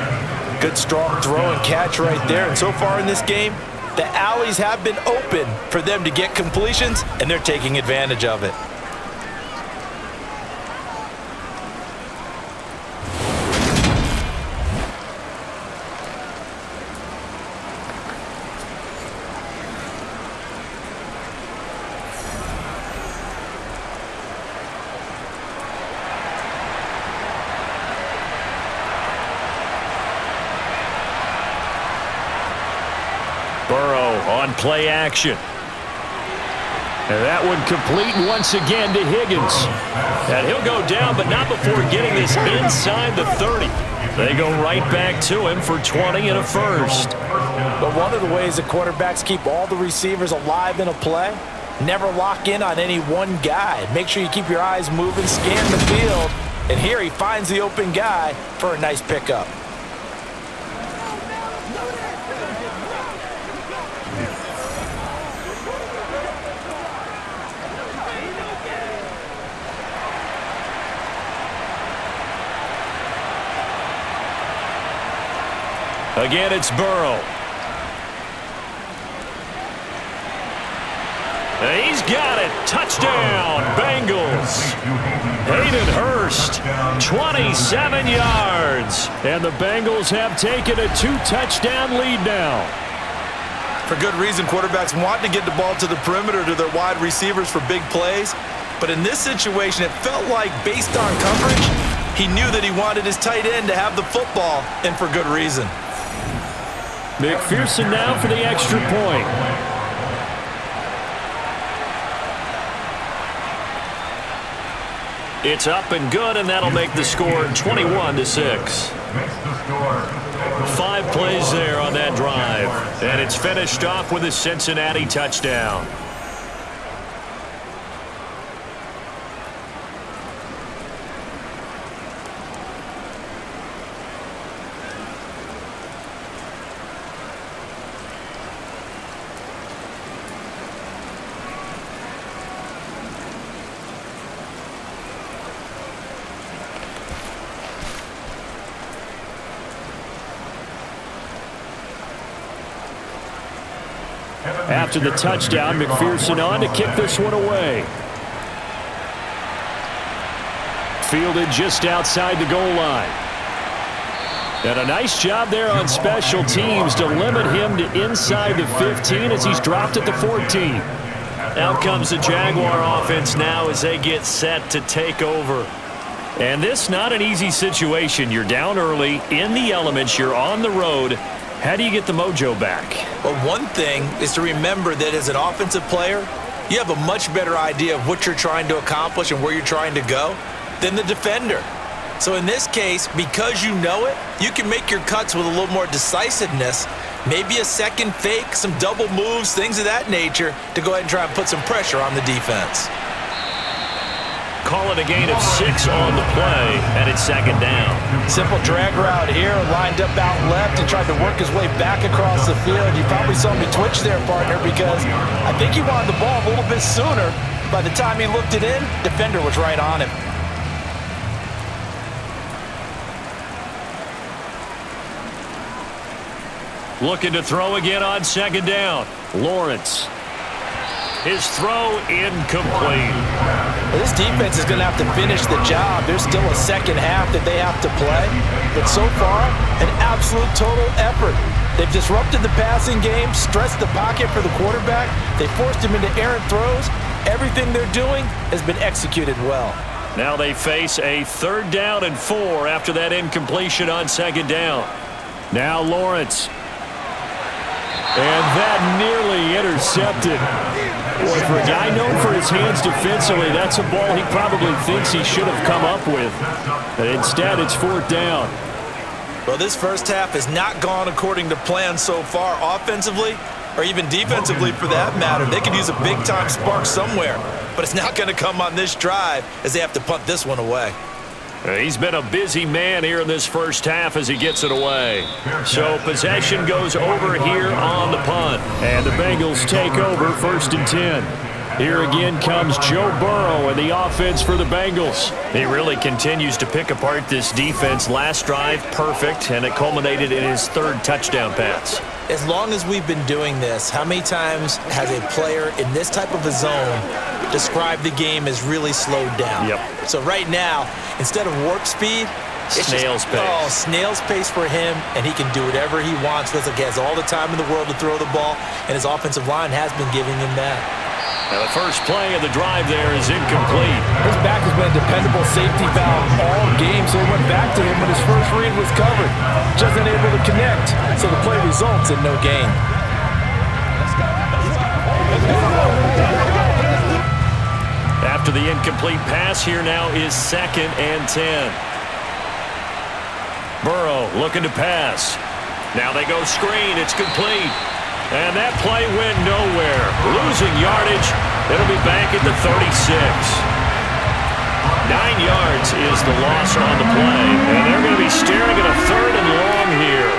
Good strong throw and catch right there. And so far in this game, The alleys have been open for them to get completions, and they're taking advantage of it. Burrow on play action. And that one complete once again to Higgins. And he'll go down, but not before getting this inside the 30. They go right back to him for 20 and a first. But one of the ways that quarterbacks keep all the receivers alive in a play, never lock in on any one guy. Make sure you keep your eyes moving, scan the field. And here he finds the open guy for a nice pickup. Again, it's Burrow. He's got it. Touchdown, Bengals. Hayden Hurst, 27 yards. And the Bengals have taken a 2-touchdown lead now. For good reason, quarterbacks want to get the ball to the perimeter to their wide receivers for big plays. But in this situation, it felt like based on coverage, he knew that he wanted his tight end to have the football, and for good reason. McPherson now for the extra point. It's up and good, and that'll make the score 21-6. 5 plays there on that drive, and it's finished off with a Cincinnati touchdown. After the touchdown, McPherson on to kick this one away. Fielded just outside the goal line. And a nice job there on special teams to limit him to inside the 15 as he's dropped at the 14. Out comes the Jaguar offense now as they get set to take over. And this not an easy situation. You're down early, in the elements, you're on the road. How do you get the mojo back? Well, one thing is to remember that as an offensive player, you have a much better idea of what you're trying to accomplish and where you're trying to go than the defender. So in this case, because you know it, you can make your cuts with a little more decisiveness, maybe a second fake, some double moves, things of that nature, to go ahead and try and put some pressure on the defense. Call it a gain of 6 on the play, and it's second down. Simple drag route here, lined up out left and tried to work his way back across the field. You probably saw me twitch there, partner, because I think he wanted the ball a little bit sooner. By the time he looked it in, defender was right on him. Looking to throw again on second down. Lawrence. His throw incomplete. Well, this defense is going to have to finish the job. There's still a second half that they have to play. But so far, an absolute total effort. They've disrupted the passing game, stressed the pocket for the quarterback. They forced him into errant throws. Everything they're doing has been executed well. Now they face a 3rd down and 4 after that incompletion on second down. Now Lawrence. And that nearly intercepted. Boy, for a guy known for his hands defensively, that's a ball he probably thinks he should have come up with. But instead, it's 4th down. Well, this first half has not gone according to plan so far offensively, or even defensively for that matter. They could use a big-time spark somewhere, but it's not going to come on this drive as they have to punt this one away. He's been a busy man here in this first half as he gets it away. So possession goes over here on the punt. And the Bengals take over 1st and 10. Here again comes Joe Burrow and the offense for the Bengals. He really continues to pick apart this defense. Last drive, perfect, and it culminated in his third touchdown pass. As long as we've been doing this, how many times has a player in this type of a zone described the game as really slowed down? Yep. So right now, instead of warp speed, it's snail's pace. Oh, snail's pace for him, and he can do whatever he wants. Feels like he has all the time in the world to throw the ball, and his offensive line has been giving him that. Now the first play of the drive there is incomplete. His back has been a dependable safety valve all game, so he went back to him when his first read was covered. Just unable to connect, so the play results in no gain. After the incomplete pass, here now is 2nd and 10. Burrow looking to pass. Now they go screen. It's complete. And that play went nowhere. Losing yardage. It'll be back at the 36. 9 yards is the loss on the play. And they're going to be staring at a 3rd and long here.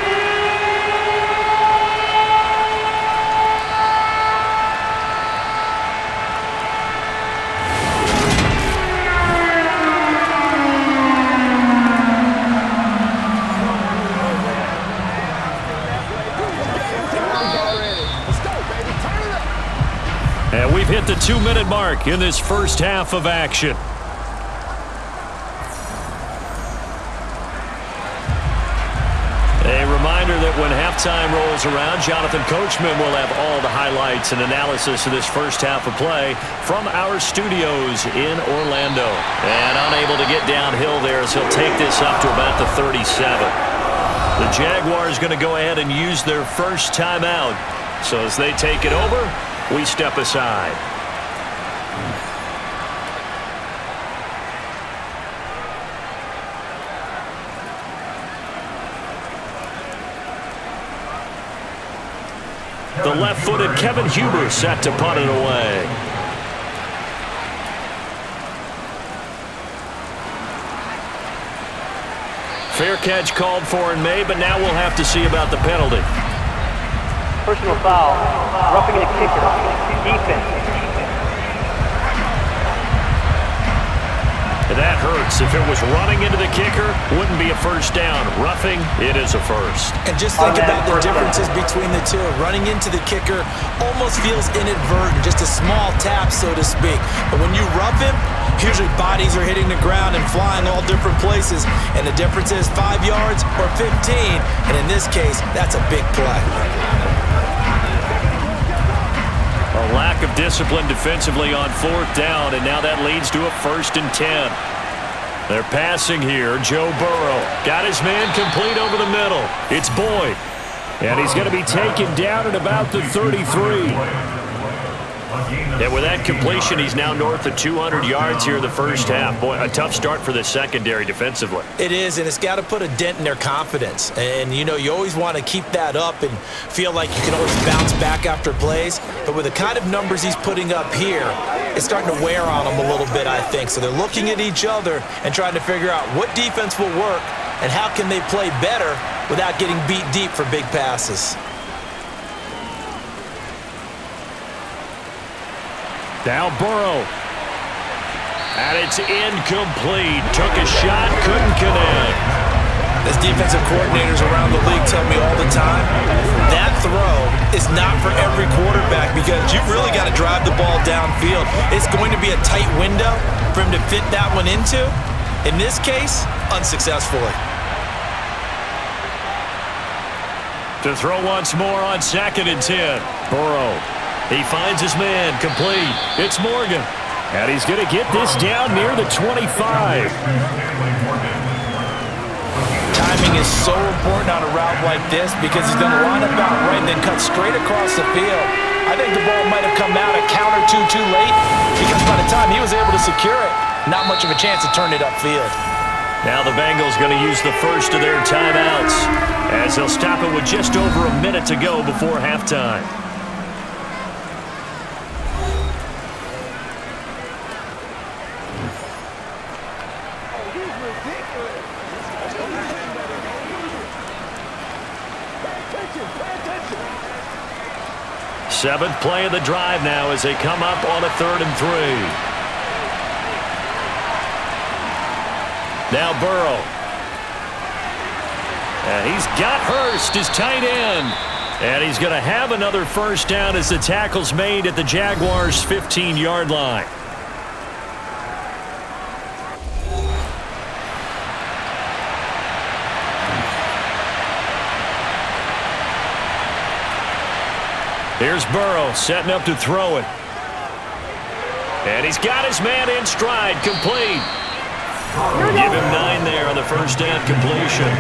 And we've hit the 2-minute mark in this first half of action. A reminder that when halftime rolls around, Jonathan Coachman will have all the highlights and analysis of this first half of play from our studios in Orlando. And unable to get downhill there as he'll take this up to about the 37. The Jaguars going to go ahead and use their first timeout. So as they take it over, we step aside. The left-footed Kevin Huber set to punt it away. Fair catch called for in May, but now we'll have to see about the penalty. Personal foul, roughing the kicker, defense. That hurts. If it was running into the kicker, wouldn't be a first down. Roughing, it is a first. And just think about the differences between the two. Running into the kicker almost feels inadvertent, just a small tap, so to speak. But when you rough him, usually bodies are hitting the ground and flying all different places. And the difference is 5 yards or 15. And in this case, that's a big play. A lack of discipline defensively on 4th down, and now that leads to a 1st and 10. They're passing here. Joe Burrow got his man complete over the middle. It's Boyd, and he's going to be taken down at about the 33. And with that completion, he's now north of 200 yards here in the first half. Boy, a tough start for the secondary defensively. It is, and it's got to put a dent in their confidence. And, you know, you always want to keep that up and feel like you can always bounce back after plays. But with the kind of numbers he's putting up here, it's starting to wear on them a little bit, I think. So they're looking at each other and trying to figure out what defense will work and how can they play better without getting beat deep for big passes. Now Burrow. And it's incomplete. Took a shot, couldn't connect. As defensive coordinators around the league tell me all the time, that throw is not for every quarterback because you've really got to drive the ball downfield. It's going to be a tight window for him to fit that one into. In this case, unsuccessfully. To throw once more on 2nd and 10. Burrow. He finds his man complete. It's Morgan. And he's going to get this down near the 25. Timing is so important on a route like this because he's going to line up out right and then cut straight across the field. I think the ball might have come out a count or two too late because by the time he was able to secure it, not much of a chance to turn it upfield. Now the Bengals going to use the first of their timeouts as they'll stop it with just over a minute to go before halftime. Seventh play of the drive now as they come up on a 3rd and 3. Now Burrow. And he's got Hurst, his tight end. And he's going to have another first down as the tackle's made at the Jaguars' 15-yard line. Here's Burrow setting up to throw it. And he's got his man in stride, complete. Give him 9 there on the first down completion.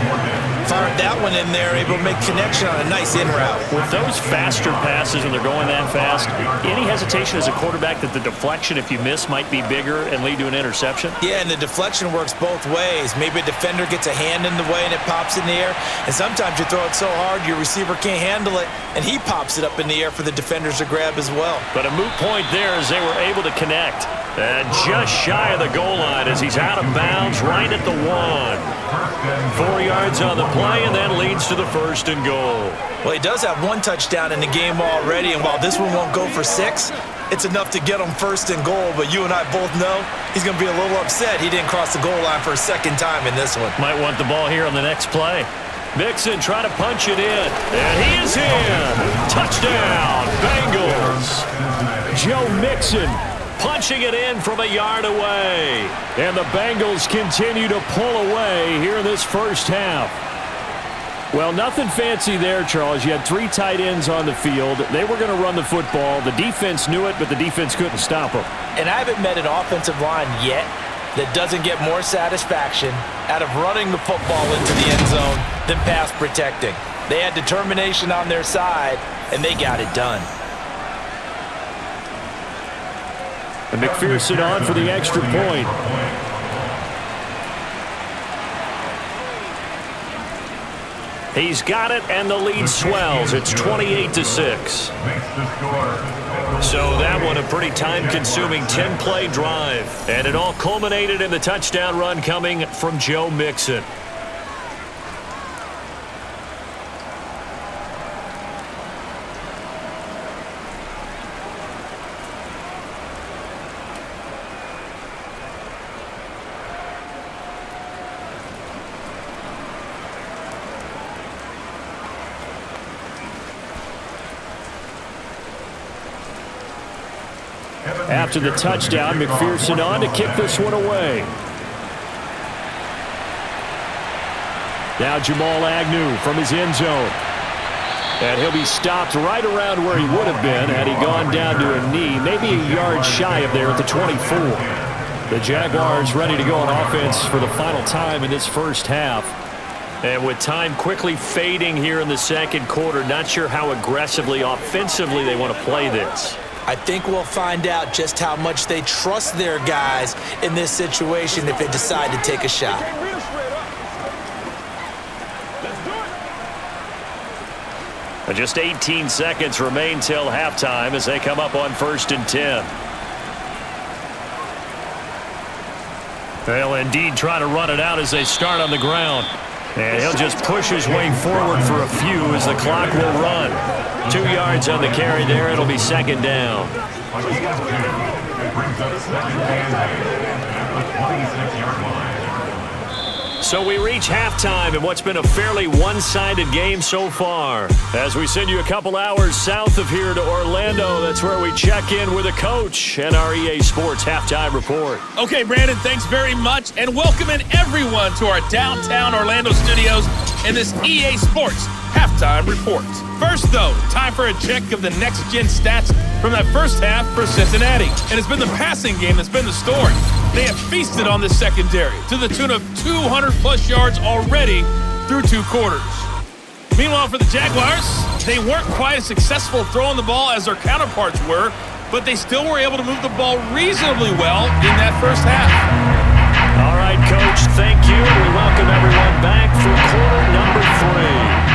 Fired that one in there, able to make connection on a nice in route. With those faster passes when they're going that fast, any hesitation as a quarterback that the deflection, if you miss, might be bigger and lead to an interception? Yeah, and the deflection works both ways. Maybe a defender gets a hand in the way and it pops in the air. And sometimes you throw it so hard your receiver can't handle it, and he pops it up in the air for the defenders to grab as well. But a moot point there as they were able to connect. And just shy of the goal line as he's out of bounds right at the 1. 4 yards on the play, and that leads to the 1st and goal. Well, he does have 1 touchdown in the game already, and while this one won't go for 6, it's enough to get him 1st and goal. But you and I both know he's going to be a little upset he didn't cross the goal line for a second time in this one. Might want the ball here on the next play. Mixon trying to punch it in, and he is in. Touchdown, Bengals. Joe Mixon punching it in from a yard away. And the Bengals continue to pull away here in this first half. Well, nothing fancy there, Charles. You had 3 tight ends on the field. They were going to run the football. The defense knew it, but the defense couldn't stop them. And I haven't met an offensive line yet that doesn't get more satisfaction out of running the football into the end zone than pass protecting. They had determination on their side, and they got it done. And McPherson on for the extra point. He's got it, and the lead swells. It's 28-6. So that one a pretty time-consuming 10-play drive. And it all culminated in the touchdown run coming from Joe Mixon. After the touchdown, McPherson on to kick this one away. Now Jamal Agnew from his end zone. And he'll be stopped right around where he would have been had he gone down to a knee, maybe a yard shy of there at the 24. The Jaguars ready to go on offense for the final time in this first half. And with time quickly fading here in the second quarter, not sure how aggressively offensively they want to play this. I think we'll find out just how much they trust their guys in this situation if they decide to take a shot. Just 18 seconds remain till halftime as they come up on 1st and 10. They'll indeed try to run it out as they start on the ground. And he'll just push his way forward for a few as the clock will run. 2 yards on the carry there. It'll be 2nd down. So we reach halftime in what's been a fairly one-sided game so far. As we send you a couple hours south of here to Orlando, that's where we check in with a coach and our EA Sports Halftime Report. Okay, Brandon, thanks very much, and welcoming everyone to our downtown Orlando studios in this EA Sports Halftime Report. First, though, time for a check of the next-gen stats from that first half for Cincinnati. And it's been the passing game that's been the story. They have feasted on this secondary to the tune of 200-plus yards already through 2 quarters. Meanwhile, for the Jaguars, they weren't quite as successful throwing the ball as their counterparts were, but they still were able to move the ball reasonably well in that first half. All right, Coach, thank you. We welcome everyone back for quarter number 3.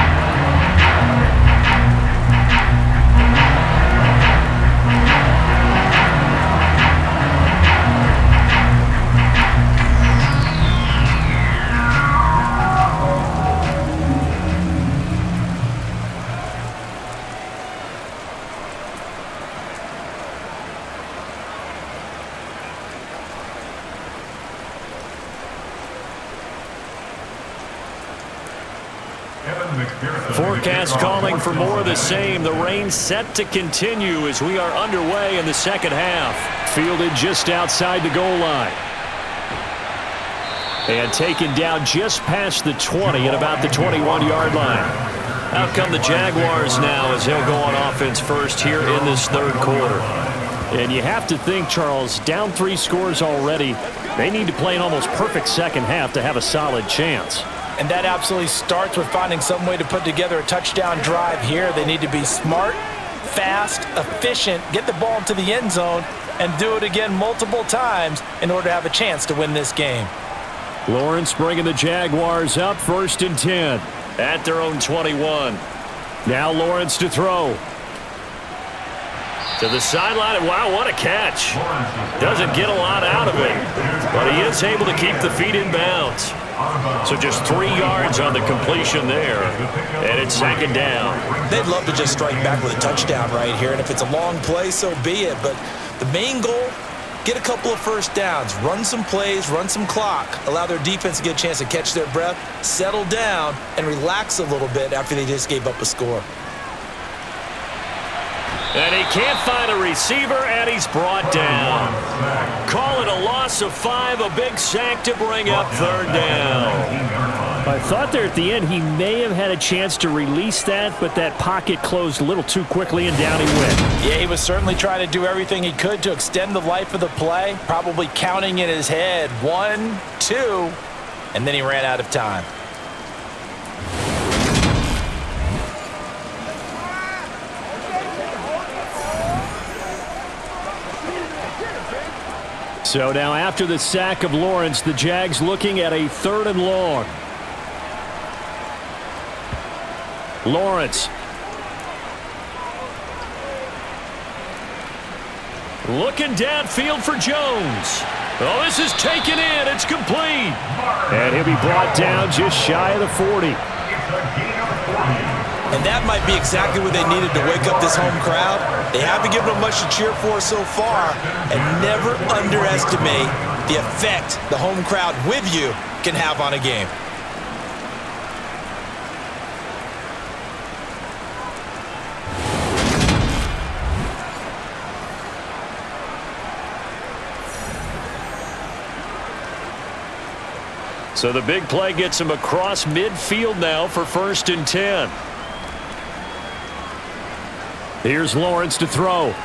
Forecast calling for more of the same. The rain set to continue as we are underway in the second half. Fielded just outside the goal line. And taken down just past the 20 at about the 21-yard line. Out come the Jaguars now as they'll go on offense first here in this third quarter. And you have to think, Charles, down 3 scores already. They need to play an almost perfect second half to have a solid chance. And that absolutely starts with finding some way to put together a touchdown drive here. They need to be smart, fast, efficient, get the ball into the end zone, and do it again multiple times in order to have a chance to win this game. Lawrence bringing the Jaguars up 1st and 10 at their own 21. Now Lawrence to throw. To the sideline. Wow, what a catch. Doesn't get a lot out of it, but he is able to keep the feet in bounds. So just 3 yards on the completion there, and it's 2nd down. They'd love to just strike back with a touchdown right here, and if it's a long play, so be it. But the main goal, get a couple of first downs, run some plays, run some clock, allow their defense to get a chance to catch their breath, settle down, and relax a little bit after they just gave up a score. And he can't find a receiver, and he's brought down. Call it a loss of 5, a big sack to bring up 3rd down. I thought there at the end he may have had a chance to release that, but that pocket closed a little too quickly, and down he went. Yeah, he was certainly trying to do everything he could to extend the life of the play, probably counting in his head 1, 2, and then he ran out of time. So now after the sack of Lawrence, the Jags looking at a 3rd and long. Lawrence. Looking downfield for Jones. Oh, this is taken in. It's complete. And he'll be brought down just shy of the 40. And that might be exactly what they needed to wake up this home crowd. They haven't given them much to cheer for so far, and never underestimate the effect the home crowd with you can have on a game. So the big play gets him across midfield now for 1st and 10. Here's Lawrence to throw.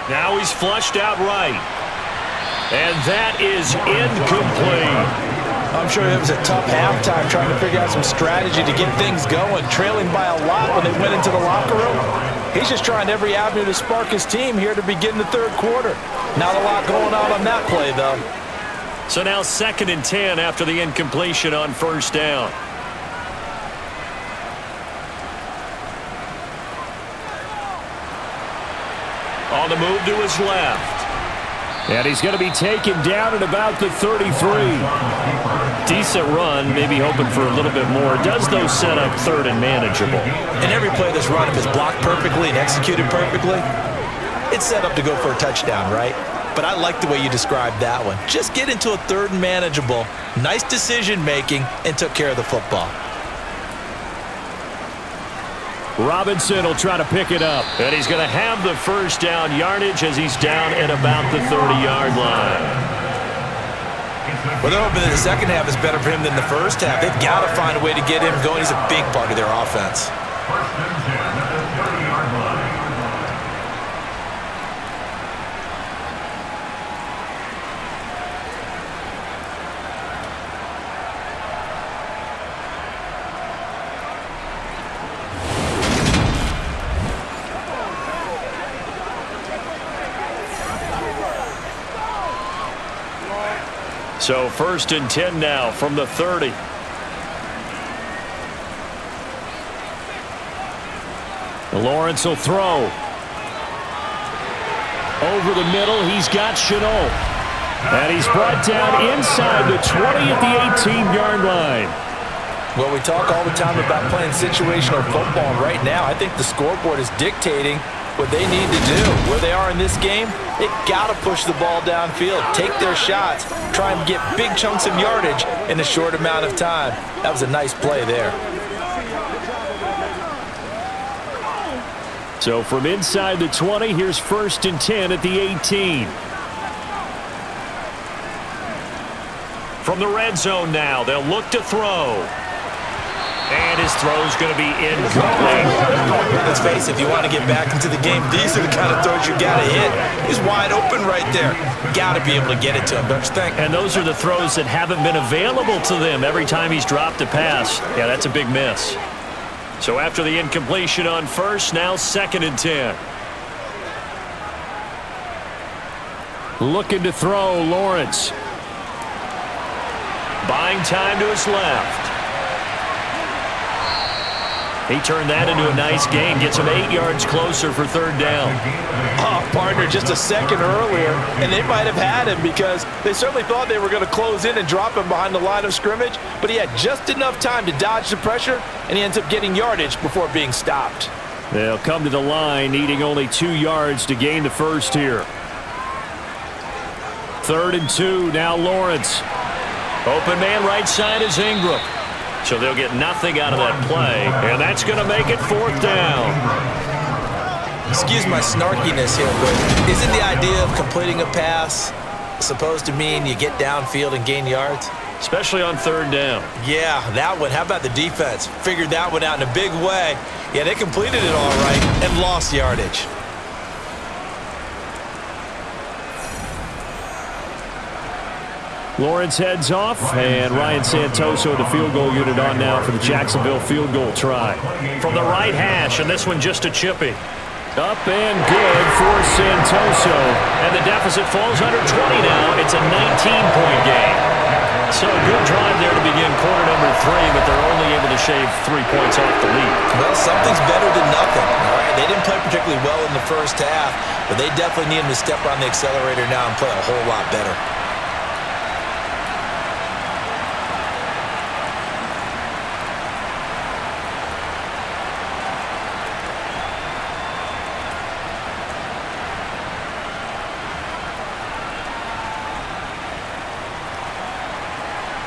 Now he's flushed out right. And that is incomplete. I'm sure it was a tough halftime trying to figure out some strategy to get things going, trailing by a lot when they went into the locker room. He's just trying every avenue to spark his team here to begin the 3rd quarter. Not a lot going on that play, though. So now 2nd and 10 after the incompletion on 1st down. On the move to his left. And he's going to be taken down at about the 33. Decent run, maybe hoping for a little bit more. Does those set up 3rd and manageable? And every play that's run, if it's blocked perfectly and executed perfectly, it's set up to go for a touchdown, right? But I like the way you described that one. Just get into a 3rd and manageable, nice decision-making, and took care of the football. Robinson will try to pick it up. And he's going to have the 1st down yardage as he's down at about the 30-yard line. Well, they're hoping that the second half is better for him than the first half. They've got to find a way to get him going. He's a big part of their offense. 1st and 10 at the 30-yard line. So 1st and 10 now from the 30. Lawrence will throw. Over the middle, he's got Chenault. And he's brought down inside the 20 at the 18-yard line. Well, we talk all the time about playing situational football. Right now, I think the scoreboard is dictating what they need to do. Where they are in this game, they got to push the ball downfield, take their shots, try and get big chunks of yardage in a short amount of time. That was a nice play there. So from inside the 20, here's 1st and 10 at the 18. From the red zone now, they'll look to throw. And his throw's going to be incomplete. Let's face it, if you want to get back into the game, these are the kind of throws you got to hit. He's wide open right there. Got to be able to get it to him, don't you think? And those are the throws that haven't been available to them every time he's dropped a pass. Yeah, that's a big miss. So after the incompletion on 1st, now 2nd and 10. Looking to throw, Lawrence. Buying time to his left. He turned that into a nice gain. Gets him 8 yards closer for 3rd down. Oh, partner, just a second earlier, and they might have had him because they certainly thought they were going to close in and drop him behind the line of scrimmage, but he had just enough time to dodge the pressure, and he ends up getting yardage before being stopped. They'll come to the line, needing only 2 yards to gain the 1st here. 3rd and 2, now Lawrence. Open man right side is Ingram. So they'll get nothing out of that play, and that's going to make it 4th down. Excuse my snarkiness here, but isn't the idea of completing a pass supposed to mean you get downfield and gain yards? Especially on 3rd down. Yeah, that one. How about the defense? Figured that one out in a big way. Yeah, they completed it all right and lost yardage. Lawrence heads off, and Ryan Santoso, the field goal unit, on now for the Jacksonville field goal try. From the right hash, and this one just a chippy. Up and good for Santoso. And the deficit falls under 20 now. It's a 19-point game. So a good drive there to begin quarter number 3, but they're only able to shave 3 points off the lead. Well, something's better than nothing. All right, they didn't play particularly well in the first half, but they definitely need them to step on the accelerator now and play a whole lot better.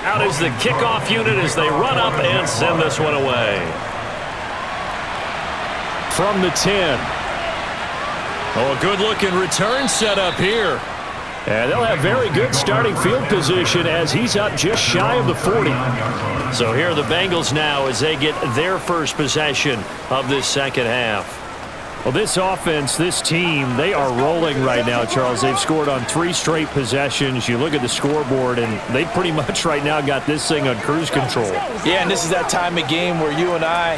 Out is the kickoff unit as they run up and send this one away. From the 10. Oh, a good-looking return set up here. And they'll have very good starting field position as he's up just shy of the 40. So here are the Bengals now as they get their first possession of this second half. Well, this offense, this team, they are rolling right now, Charles. They've scored on 3 straight possessions. You look at the scoreboard, and they pretty much right now got this thing on cruise control. Yeah, and this is that time of game where you and I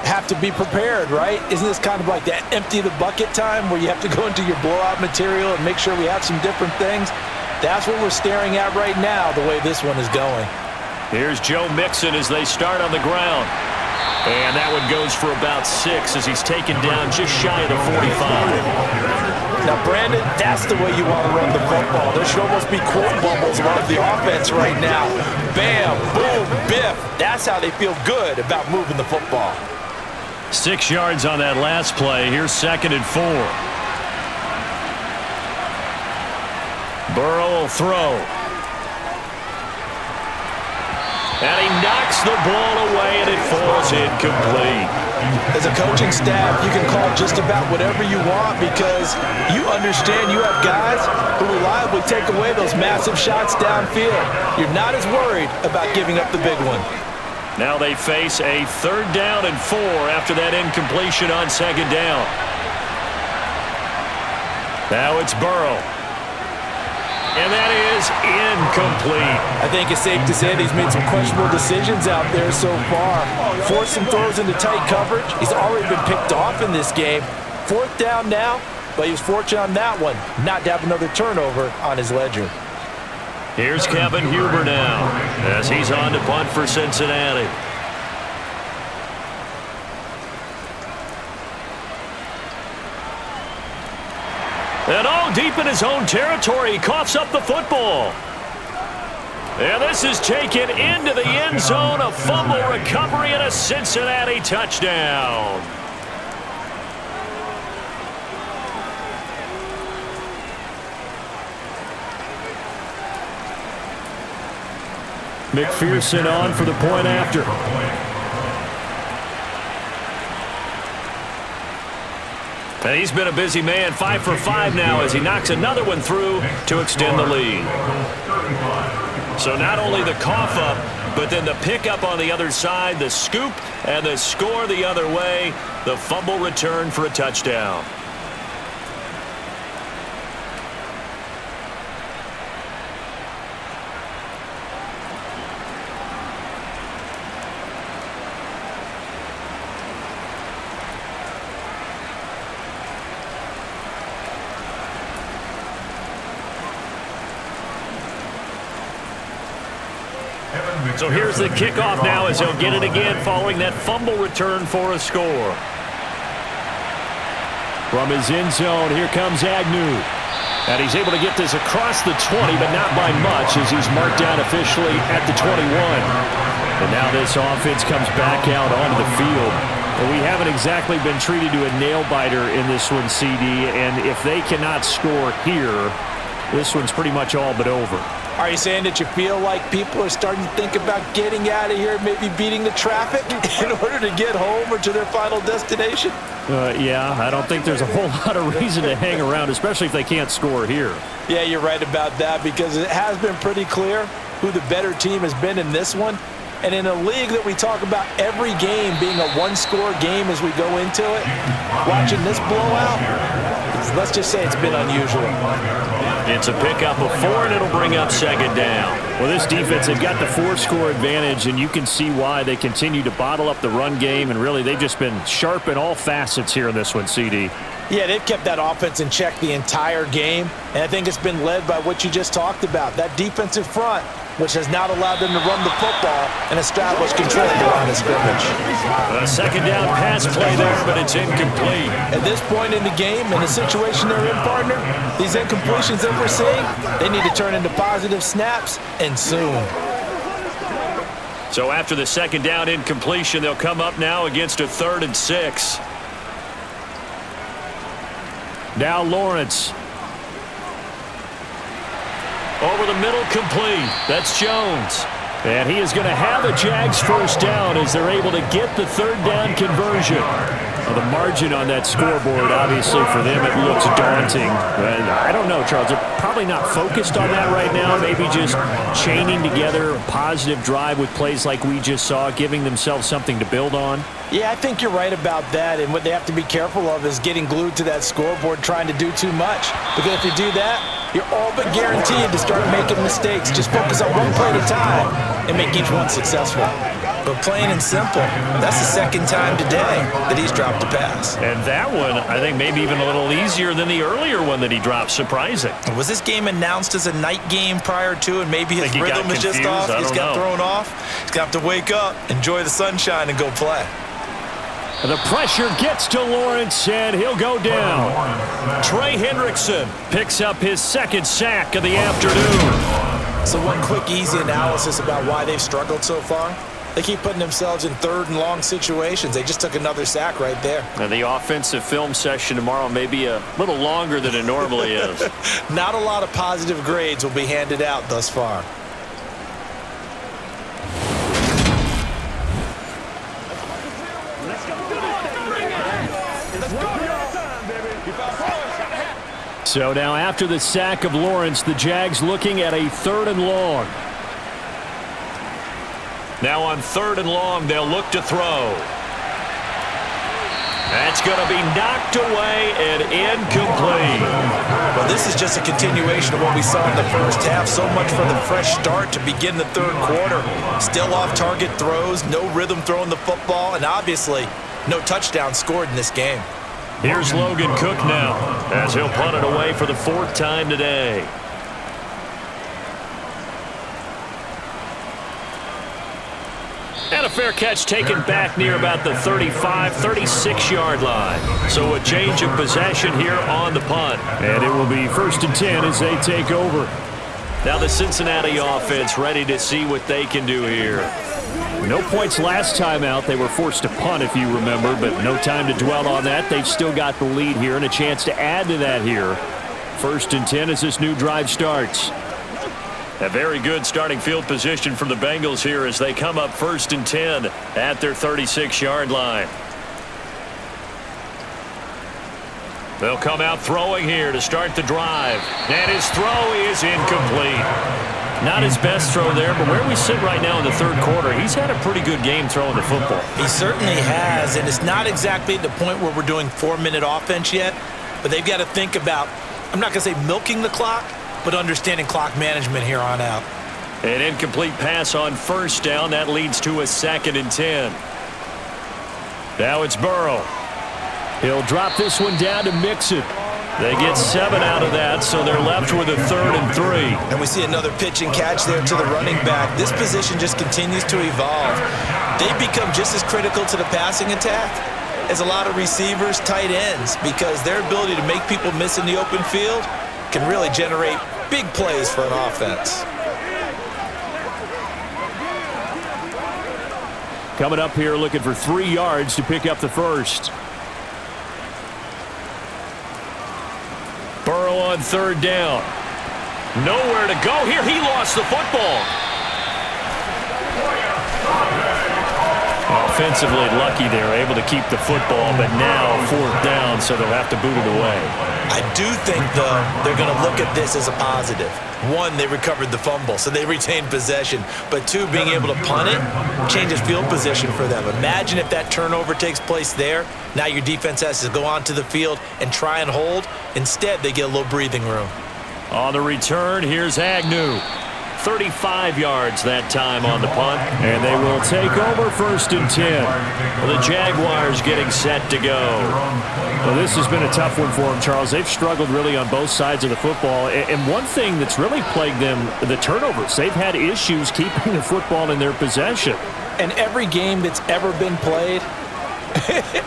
have to be prepared, right? Isn't this kind of like that empty the bucket time where you have to go into your blowout material and make sure we have some different things? That's what we're staring at right now, the way this one is going. Here's Joe Mixon as they start on the ground. And that one goes for about 6 as he's taken down just shy of the 45. Now, Brandon, that's the way you want to run the football. There should almost be quote bubbles above the offense right now. Bam, boom, biff. That's how they feel good about moving the football. 6 yards on that last play. Here's 2nd and 4. Burrow will throw. And he knocks the ball away, and it falls incomplete. As a coaching staff, you can call just about whatever you want because you understand you have guys who reliably take away those massive shots downfield. You're not as worried about giving up the big one. Now they face a 3rd down and 4 after that incompletion on 2nd down. Now it's Burrow. And that is incomplete. I think it's safe to say that he's made some questionable decisions out there so far. Forced some throws into tight coverage. He's already been picked off in this game. 4th down now, but he was fortunate on that one not to have another turnover on his ledger. Here's Kevin Huber now as he's on to punt for Cincinnati. And all deep in his own territory, he coughs up the football. And this is taken into the end zone, a fumble recovery and a Cincinnati touchdown. McPherson on for the point after. And he's been a busy man, 5 for 5 now as he knocks another one through to extend the lead. So not only the cough up, but then the pickup on the other side, the scoop, and the score the other way, the fumble return for a touchdown. So here's the kickoff now as he'll get it again following that fumble return for a score. From his end zone, here comes Agnew. And he's able to get this across the 20, but not by much as he's marked down officially at the 21. And now this offense comes back out onto the field. And we haven't exactly been treated to a nail-biter in this one, CD. And if they cannot score here, this one's pretty much all but over. Are you saying that you feel like people are starting to think about getting out of here, maybe beating the traffic in order to get home or to their final destination? Yeah, I don't think there's a whole lot of reason to hang around, especially if they can't score here. Yeah, you're right about that because it has been pretty clear who the better team has been in this one. And in a league that we talk about every game being a one-score game as we go into it, watching this blowout, let's just say it's been unusual. It's a pickup of 4, and it'll bring up second down. Well, this defense, they've got the 4-score advantage, and you can see why they continue to bottle up the run game, and really they've just been sharp in all facets here in this one, CD. Yeah, they've kept that offense in check the entire game, and I think it's been led by what you just talked about, that defensive front, which has not allowed them to run the football and establish control of the line of scrimmage. A second down pass play there, but it's incomplete. At this point in the game, in the situation they're in, partner, these incompletions that we're seeing, they need to turn into positive snaps, and soon. So after the second down incompletion, they'll come up now against a 3rd and 6. Now Lawrence. Over the middle, complete. That's Jones. And he is going to have a Jags first down as they're able to get the 3rd down conversion. Well, the margin on that scoreboard, obviously, for them, it looks daunting. And I don't know, Charles. They're probably not focused on that right now. Maybe just chaining together a positive drive with plays like we just saw, giving themselves something to build on. Yeah, I think you're right about that. And what they have to be careful of is getting glued to that scoreboard trying to do too much. Because if you do that, you're all but guaranteed to start making mistakes. Just focus on one play at a time and make each one successful. But plain and simple, that's the second time today that he's dropped a pass. And that one, I think, maybe even a little easier than the earlier one that he dropped. Surprising. Was this game announced as a night game prior to, and maybe his rhythm is just off? He's got thrown off. He's going to have to wake up, enjoy the sunshine, and go play. The pressure gets to Lawrence, and he'll go down. Trey Hendrickson picks up his 2nd sack of the afternoon. So one quick, easy analysis about why they've struggled so far. They keep putting themselves in 3rd and long situations. They just took another sack right there. And the offensive film session tomorrow may be a little longer than it normally is. Not a lot of positive grades will be handed out thus far. So now after the sack of Lawrence, the Jags looking at a 3rd and long. Now on 3rd and long, they'll look to throw. That's going to be knocked away and incomplete. Well, this is just a continuation of what we saw in the first half. So much for the fresh start to begin the 3rd quarter. Still off-target throws, no rhythm throwing the football, and obviously no touchdown scored in this game. Here's Logan Cook now as he'll punt it away for the 4th time today. And a fair catch taken back near about the 35, 36-yard line. So a change of possession here on the punt. And it will be 1st and 10 as they take over. Now the Cincinnati offense ready to see what they can do here. No points last time out. They were forced to punt, if you remember, but no time to dwell on that. They've still got the lead here and a chance to add to that here. 1st and 10 as this new drive starts. A very good starting field position for the Bengals here as they come up 1st and 10 at their 36-yard line. They'll come out throwing here to start the drive. And his throw is incomplete. Not his best throw there, but where we sit right now in the third quarter, he's had a pretty good game throwing the football. He certainly has, and it's not exactly at the point where we're doing 4-minute offense yet, but they've got to think about, I'm not going to say milking the clock, but understanding clock management here on out. An incomplete pass on 1st down. That leads to a 2nd and 10. Now it's Burrow. He'll drop this one down to mix it. They get 7 out of that, so they're left with a 3rd and 3. And we see another pitch and catch there to the running back. This position just continues to evolve. They've become just as critical to the passing attack as a lot of receivers, tight ends, because their ability to make people miss in the open field can really generate big plays for an offense. Coming up here looking for 3 yards to pick up the first. Burrow on 3rd down. Nowhere to go here. He lost the football. Offensively lucky they were able to keep the football, but now 4th down, so they'll have to boot it away. I do think, though, they're going to look at this as a positive. 1, they recovered the fumble, so they retained possession. But 2, being able to punt it changes field position for them. Imagine if that turnover takes place there. Now your defense has to go onto the field and try and hold. Instead, they get a little breathing room. On the return, here's Agnew. 35 yards that time on the punt, and they will take over 1st and 10. The Jaguars getting set to go. Well, this has been a tough one for them, Charles. They've struggled really on both sides of the football, and one thing that's really plagued them, the turnovers. They've had issues keeping the football in their possession. And every game that's ever been played,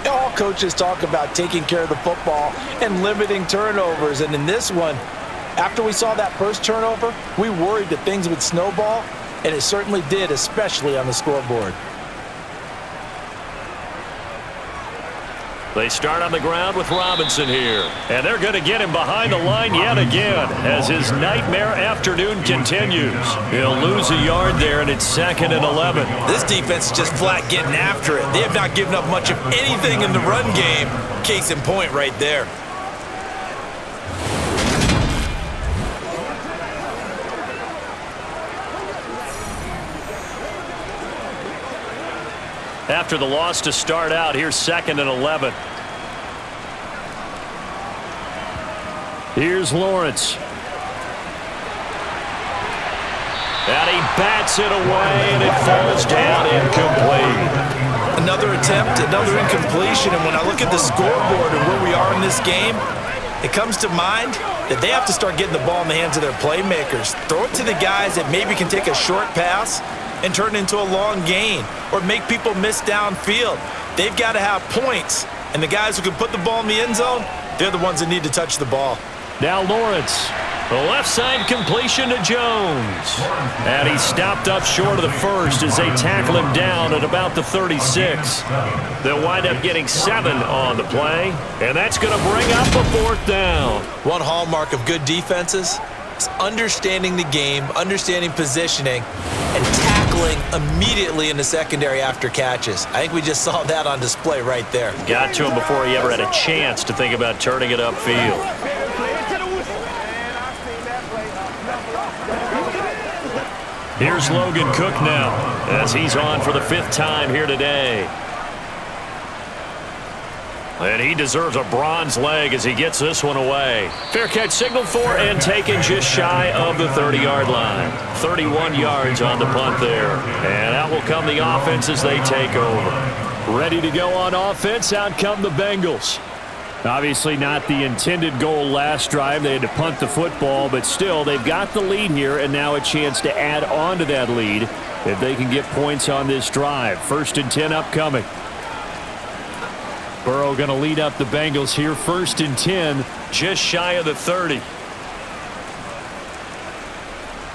all coaches talk about taking care of the football and limiting turnovers, and in this one, after we saw that first turnover, we worried that things would snowball, and it certainly did, especially on the scoreboard. They start on the ground with Robinson here, and they're going to get him behind the line yet again as his nightmare afternoon continues. He'll lose a yard there, and it's 2nd and 11. This defense is just flat getting after it. They have not given up much of anything in the run game. Case in point right there. After the loss to start out, here's 2nd and 11. Here's Lawrence. And he bats it away, and it falls down incomplete. Another attempt, another incompletion, and when I look at the scoreboard and where we are in this game, it comes to mind that they have to start getting the ball in the hands of their playmakers. Throw it to the guys that maybe can take a short pass and turn it into a long gain or make people miss downfield. They've got to have points, and the guys who can put the ball in the end zone, they're the ones that need to touch the ball. Now Lawrence, the left side completion to Jones. And he stopped up short of the first as they tackle him down at about the 36. They'll wind up getting 7 on the play, and that's going to bring up a 4th down. One hallmark of good defenses is understanding the game, understanding positioning, and tackling immediately in the secondary after catches. I think we just saw that on display right there. Got to him before he ever had a chance to think about turning it upfield. Here's Logan Cook now as he's on for the 5th time here today. And he deserves a bronze leg as he gets this one away. Fair catch signaled for and taken just shy of the 30-yard line. 31 yards on the punt there. And out will come the offense as they take over. Ready to go on offense, out come the Bengals. Obviously not the intended goal last drive. They had to punt the football, but still they've got the lead here and now a chance to add on to that lead if they can get points on this drive. 1st and 10 upcoming. Burrow going to lead up the Bengals here. 1st and 10, just shy of the 30.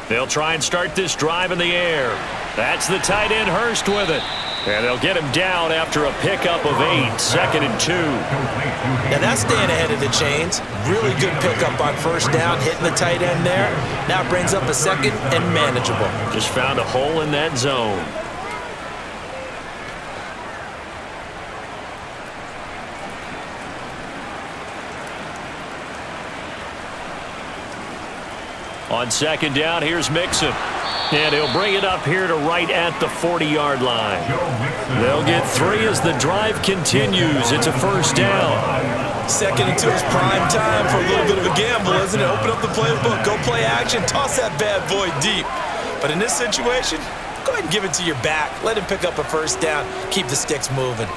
They'll try and start this drive in the air. That's the tight end Hurst with it. And they'll get him down after a pickup of 8, 2nd and 2. Now that's staying ahead of the chains. Really good pickup on first down, hitting the tight end there. Now it brings up a 2nd and manageable. Just found a hole in that zone. On 2nd down, here's Mixon. And he'll bring it up here to right at the 40-yard line. They'll get 3 as the drive continues. It's a first down. 2nd and 2 is prime time for a little bit of a gamble, isn't it? Open up the playbook, go play action, toss that bad boy deep. But in this situation, go ahead and give it to your back. Let him pick up a first down. Keep the sticks moving.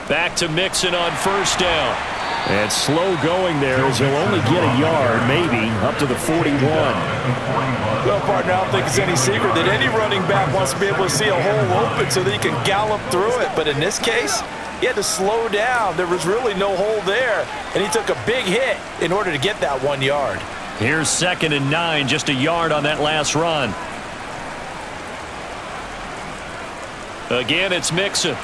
Back to Mixon on first down. And slow going there as he'll only get a yard, maybe, up to the 41. Well, partner, I don't think it's any secret that any running back wants to be able to see a hole open so that he can gallop through it. But in this case, he had to slow down. There was really no hole there, and he took a big hit in order to get that 1 yard. Here's 2nd and 9, just a yard on that last run. Again, it's Mixon.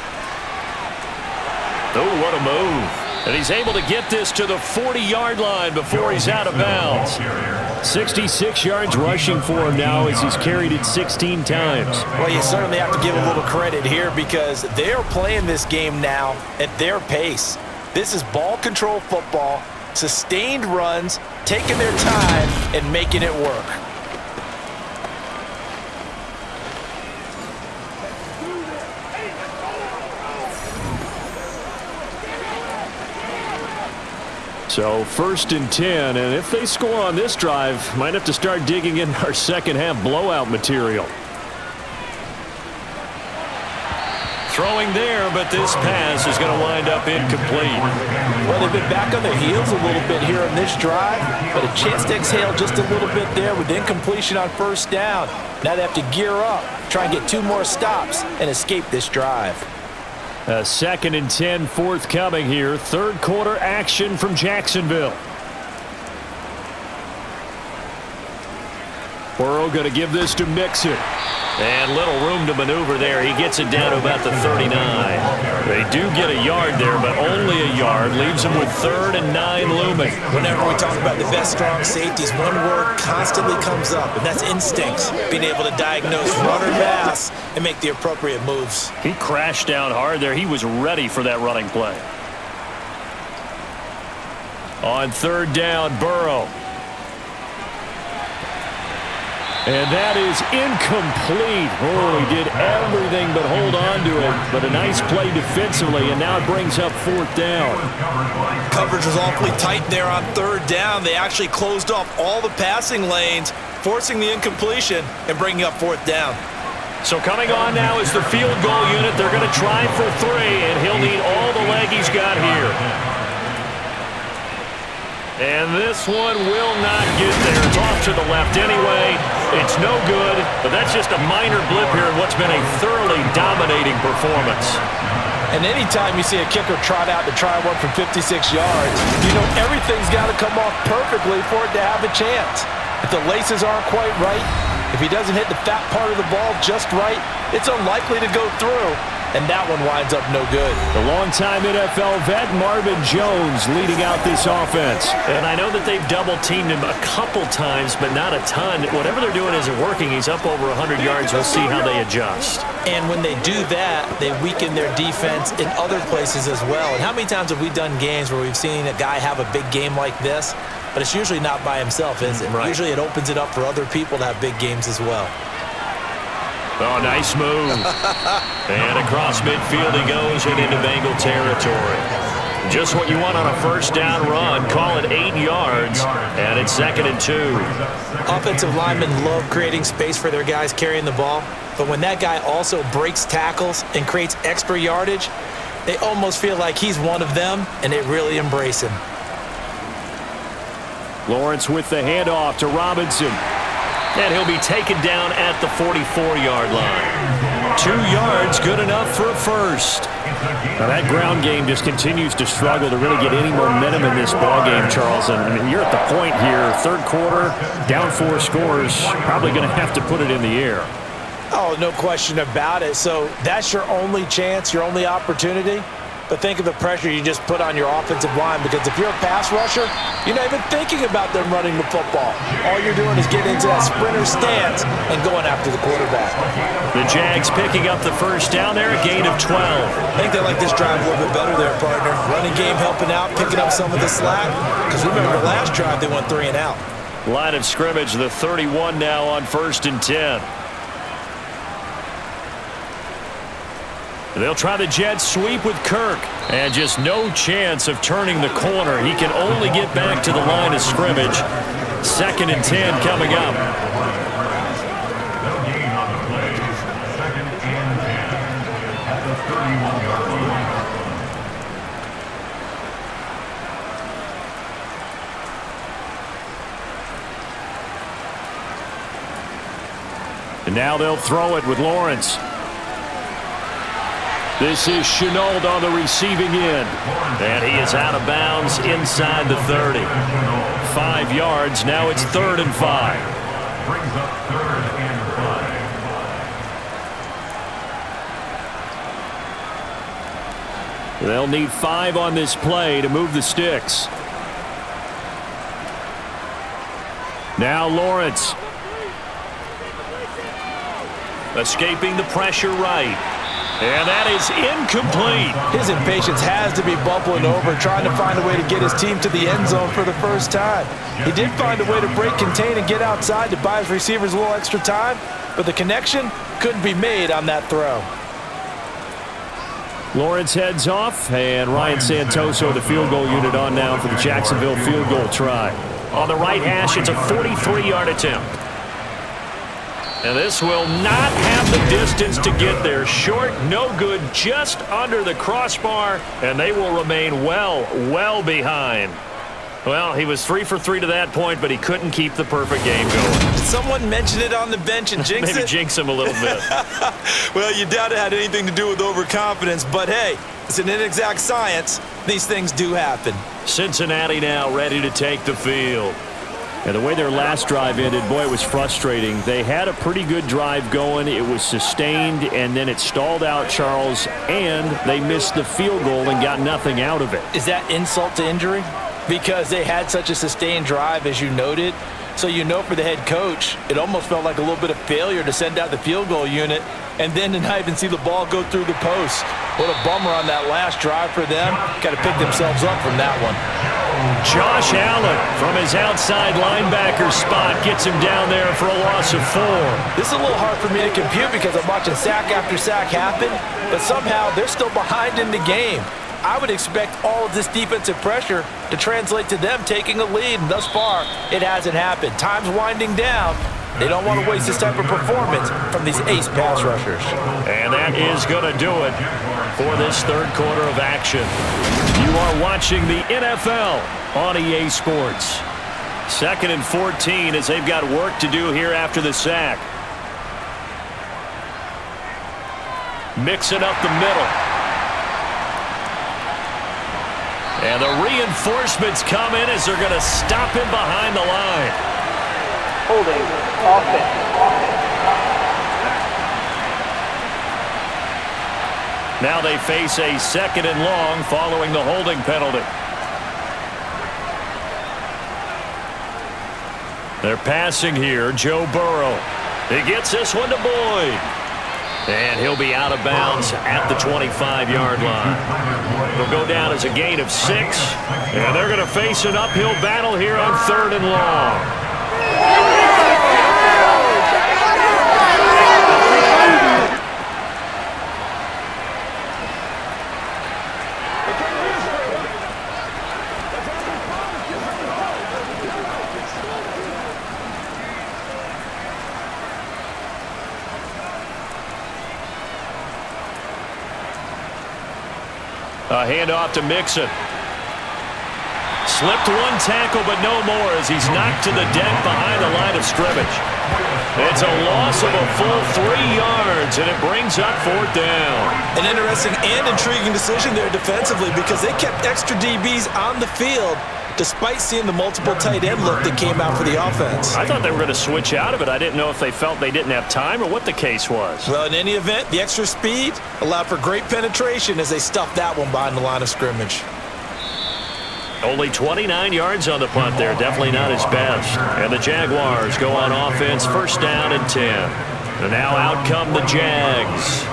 Oh, what a move. And he's able to get this to the 40-yard line before he's out of bounds. 66 yards rushing for him now as he's carried it 16 times. Well, you certainly have to give a little credit here because they're playing this game now at their pace. This is ball control football, sustained runs, taking their time and making it work. So 1st and 10, and if they score on this drive, might have to start digging in our second half blowout material. Throwing there, but this pass is going to wind up incomplete. Well, they've been back on their heels a little bit here on this drive, but a chance to exhale just a little bit there with incompletion on first down. Now they have to gear up, try and get 2 more stops, and escape this drive. A 2nd and 10 forthcoming here. 3rd quarter action from Jacksonville. Burrow going to give this to Mixon. And little room to maneuver there. He gets it down to about the 39. They do get a yard there, but only a yard. Leaves them with 3rd and 9 looming. Whenever we talk about the best strong safeties, one word constantly comes up, and that's instincts. Being able to diagnose run or pass and make the appropriate moves. He crashed down hard there. He was ready for that running play. On 3rd down, Burrow. And that is incomplete. Oh, he did everything but hold on to it. But a nice play defensively, and now it brings up 4th down. Coverage was awfully tight there on 3rd down. They actually closed off all the passing lanes, forcing the incompletion and bringing up 4th down. So coming on now is the field goal unit. They're going to try for 3, and he'll need all the leg he's got here. And this one will not get there. It's off to the left anyway. It's no good, but that's just a minor blip here in what's been a thoroughly dominating performance. And anytime you see a kicker trot out to try one from 56 yards, you know everything's got to come off perfectly for it to have a chance. If the laces aren't quite right, if he doesn't hit the fat part of the ball just right, it's unlikely to go through. And that one winds up no good. The longtime NFL vet Marvin Jones leading out this offense. And I know that they've double-teamed him a couple times, but not a ton. Whatever they're doing isn't working. He's up over 100 yards. We'll see how they adjust. And when they do that, they weaken their defense in other places as well. And how many times have we done games where we've seen a guy have a big game like this, but it's usually not by himself, is it? Right. Usually it opens it up for other people to have big games as well. Oh, nice move. And across midfield he goes and into Bengal territory. Just what you want on a first down run. Call it 8 yards, and it's 2nd and 2. Offensive linemen love creating space for their guys carrying the ball, but when that guy also breaks tackles and creates extra yardage, they almost feel like he's one of them, and they really embrace him. Lawrence with the handoff to Robinson. And he'll be taken down at the 44-yard line. 2 yards, good enough for a first. Now that ground game just continues to struggle to really get any momentum in this ball game, Charles. And I mean, you're at the point here, 3rd quarter, down 4 scores, probably going to have to put it in the air. Oh, no question about it. So that's your only chance, your only opportunity. But think of the pressure you just put on your offensive line, because if you're a pass rusher, you're not even thinking about them running the football. All you're doing is getting into that sprinter stance and going after the quarterback. The Jags picking up the first down there, a gain of 12. I think they like this drive a little bit better there, partner. Running game helping out, picking up some of the slack. Because remember, the last drive they went 3 and out. Line of scrimmage, the 31 now on 1st and 10. They'll try the jet sweep with Kirk. And just no chance of turning the corner. He can only get back to the line of scrimmage. 2nd and 10 coming up. No gain on the play. 2nd and 10 at the 31-yard line. And now they'll throw it with Lawrence. This is Shenault on the receiving end. And he is out of bounds inside the 30. 5 yards. Now it's 3rd and 5. Brings up 3rd and 5. They'll need 5 on this play to move the sticks. Now Lawrence. Escaping the pressure right. And that is incomplete. His impatience has to be bubbling over, trying to find a way to get his team to the end zone for the first time. He did find a way to break, contain, and get outside to buy his receivers a little extra time, but the connection couldn't be made on that throw. Lawrence heads off, and Ryan Santoso, the field goal unit, on now for the Jacksonville field goal try. On the right hash, it's a 43-yard attempt. And this will not have the distance to get there. Short, no good, just under the crossbar, and they will remain well behind. Well, he was 3 for 3 to that point, but he couldn't keep the perfect game going. Did someone mention it on the bench and jinx it? Maybe jinx him a little bit. Well, you doubt it had anything to do with overconfidence, but hey, it's an inexact science. These things do happen. Cincinnati now ready to take the field. And the way their last drive ended, boy, it was frustrating. They had a pretty good drive going. It was sustained, and then it stalled out, Charles, and they missed the field goal and got nothing out of it. Is that insult to injury? Because they had such a sustained drive, as you noted. So you know, for the head coach, it almost felt like a little bit of failure to send out the field goal unit and then to not even see the ball go through the post. What a bummer on that last drive for them. Got to pick themselves up from that one. Josh Allen from his outside linebacker spot gets him down there for a loss of 4. This is a little hard for me to compute because I'm watching sack after sack happen, but somehow they're still behind in the game. I would expect all of this defensive pressure to translate to them taking a lead, and thus far, it hasn't happened. Time's winding down. They don't want to waste this type of performance from these ace pass rushers. And that is going to do it for this third quarter of action. You are watching the NFL on EA Sports. 2nd and 14 as they've got work to do here after the sack. Mixing up the middle. And the reinforcements come in as they're going to stop him behind the line. Holding offense. Now they face a 2nd and long following the holding penalty. They're passing here. Joe Burrow. He gets this one to Boyd. And he'll be out of bounds at the 25-yard line. They'll go down as a gain of 6. And they're going to face an uphill battle here on 3rd and long. A handoff to Mixon. Slipped one tackle, but no more as he's knocked to the deck behind the line of scrimmage. It's a loss of a full 3 yards, and it brings up 4th down. An interesting and intriguing decision there defensively because they kept extra DBs on the field despite seeing the multiple tight end look that came out for the offense. I thought they were going to switch out of it. I didn't know if they felt they didn't have time or what the case was. Well, in any event, the extra speed allowed for great penetration as they stuffed that one behind the line of scrimmage. Only 29 yards on the punt there. Definitely not his best. And the Jaguars go on offense, first down and 10. And now out come the Jags.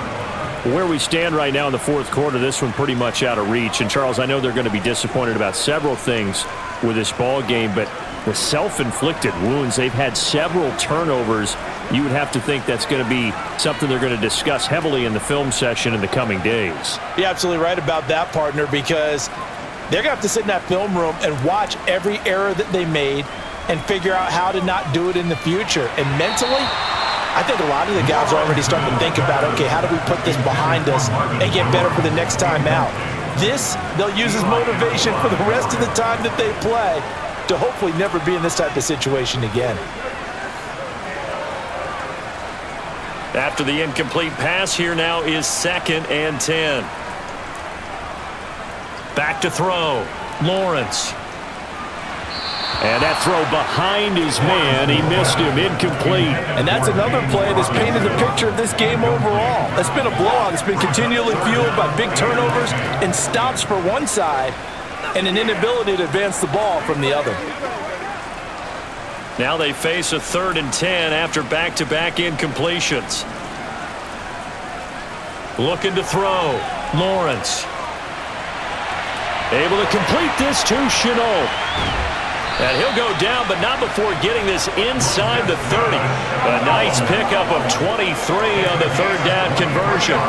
Where we stand right now in the fourth quarter, this one pretty much out of reach. And, Charles, I know they're going to be disappointed about several things with this ball game, but the self-inflicted wounds, they've had several turnovers. You would have to think that's going to be something they're going to discuss heavily in the film session in the coming days. You're absolutely right about that, partner, because they're going to have to sit in that film room and watch every error that they made and figure out how to not do it in the future. And mentally, I think a lot of the guys are already starting to think about, okay, how do we put this behind us and get better for the next time out? This, they'll use as motivation for the rest of the time that they play to hopefully never be in this type of situation again. After the incomplete pass, here now is 2nd and 10. Back to throw. Lawrence. And that throw behind his man. He missed him. Incomplete. And that's another play that's painted the picture of this game overall. It's been a blowout. It's been continually fueled by big turnovers and stops for one side and an inability to advance the ball from the other. Now they face a 3rd and 10 after back-to-back incompletions. Looking to throw. Lawrence. Able to complete this to Chenault. And he'll go down, but not before getting this inside the 30. A nice pickup of 23 on the 3rd down conversion.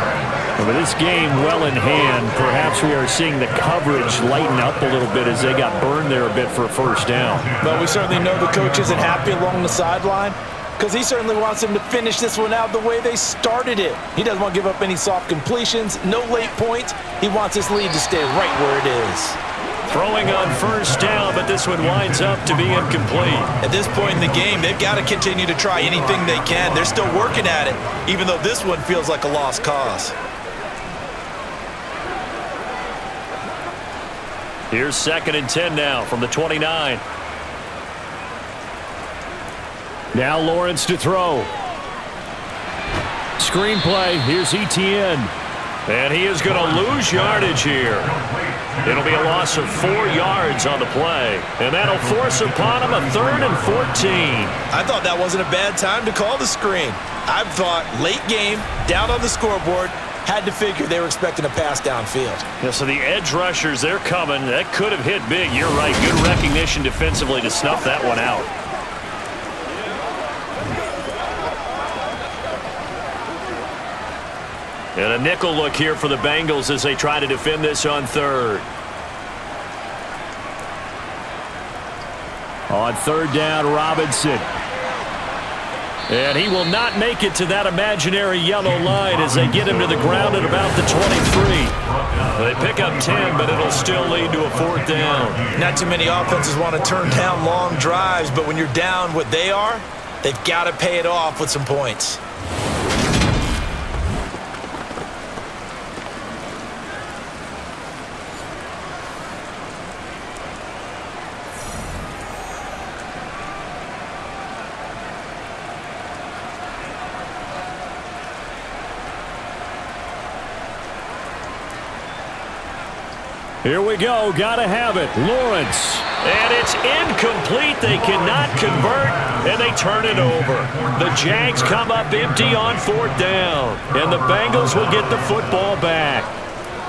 And with this game well in hand, perhaps we are seeing the coverage lighten up a little bit as they got burned there a bit for a first down. But we certainly know the coach isn't happy along the sideline because he certainly wants them to finish this one out the way they started it. He doesn't want to give up any soft completions, no late points. He wants his lead to stay right where it is. Throwing on first down, but this one winds up to be incomplete. At this point in the game, they've got to continue to try anything they can. They're still working at it, even though this one feels like a lost cause. Here's 2nd and 10 now from the 29. Now Lawrence to throw. Screenplay. Here's Etienne. And he is going to lose yardage here. It'll be a loss of 4 yards on the play. And that'll force upon him a 3rd and 14. I thought that wasn't a bad time to call the screen. I thought late game, down on the scoreboard, had to figure they were expecting a pass downfield. Yeah, so the edge rushers, they're coming. That could have hit big. You're right. Good recognition defensively to snuff that one out. And a nickel look here for the Bengals as they try to defend this on 3rd. On 3rd down, Robinson. And he will not make it to that imaginary yellow line as they get him to the ground at about the 23. They pick up 10, but it'll still lead to a 4th down. Not too many offenses want to turn down long drives, but when you're down what they are, they've got to pay it off with some points. Here we go. Gotta have it. Lawrence. And it's incomplete. They cannot convert, and they turn it over. The Jags come up empty on 4th down, and the Bengals will get the football back.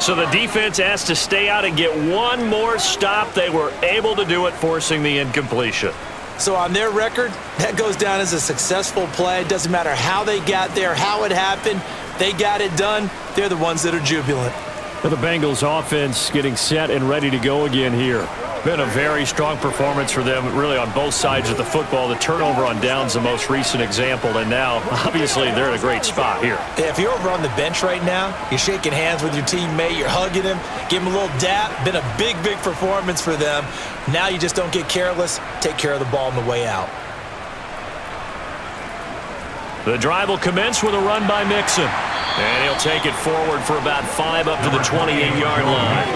So the defense has to stay out and get one more stop. They were able to do it, forcing the incompletion. So on their record, that goes down as a successful play. It doesn't matter how they got there, how it happened. They got it done. They're the ones that are jubilant. The Bengals offense getting set and ready to go again here. Been a very strong performance for them, really, on both sides of the football. The turnover on downs, the most recent example, and now, obviously, they're in a great spot here. Yeah, if you're over on the bench right now, you're shaking hands with your teammate, you're hugging him, give him a little dap. Been a big, big performance for them. Now you just don't get careless. Take care of the ball on the way out. The drive will commence with a run by Mixon. And he'll take it forward for about 5 up to the 28-yard line.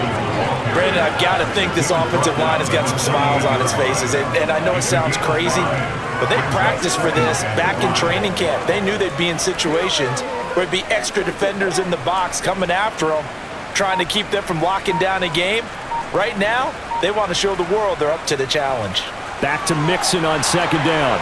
Brandon, I've got to think this offensive line has got some smiles on its faces. And I know it sounds crazy, but they practiced for this back in training camp. They knew they'd be in situations where it'd be extra defenders in the box coming after them, trying to keep them from locking down a game. Right now, they want to show the world they're up to the challenge. Back to Mixon on 2nd down.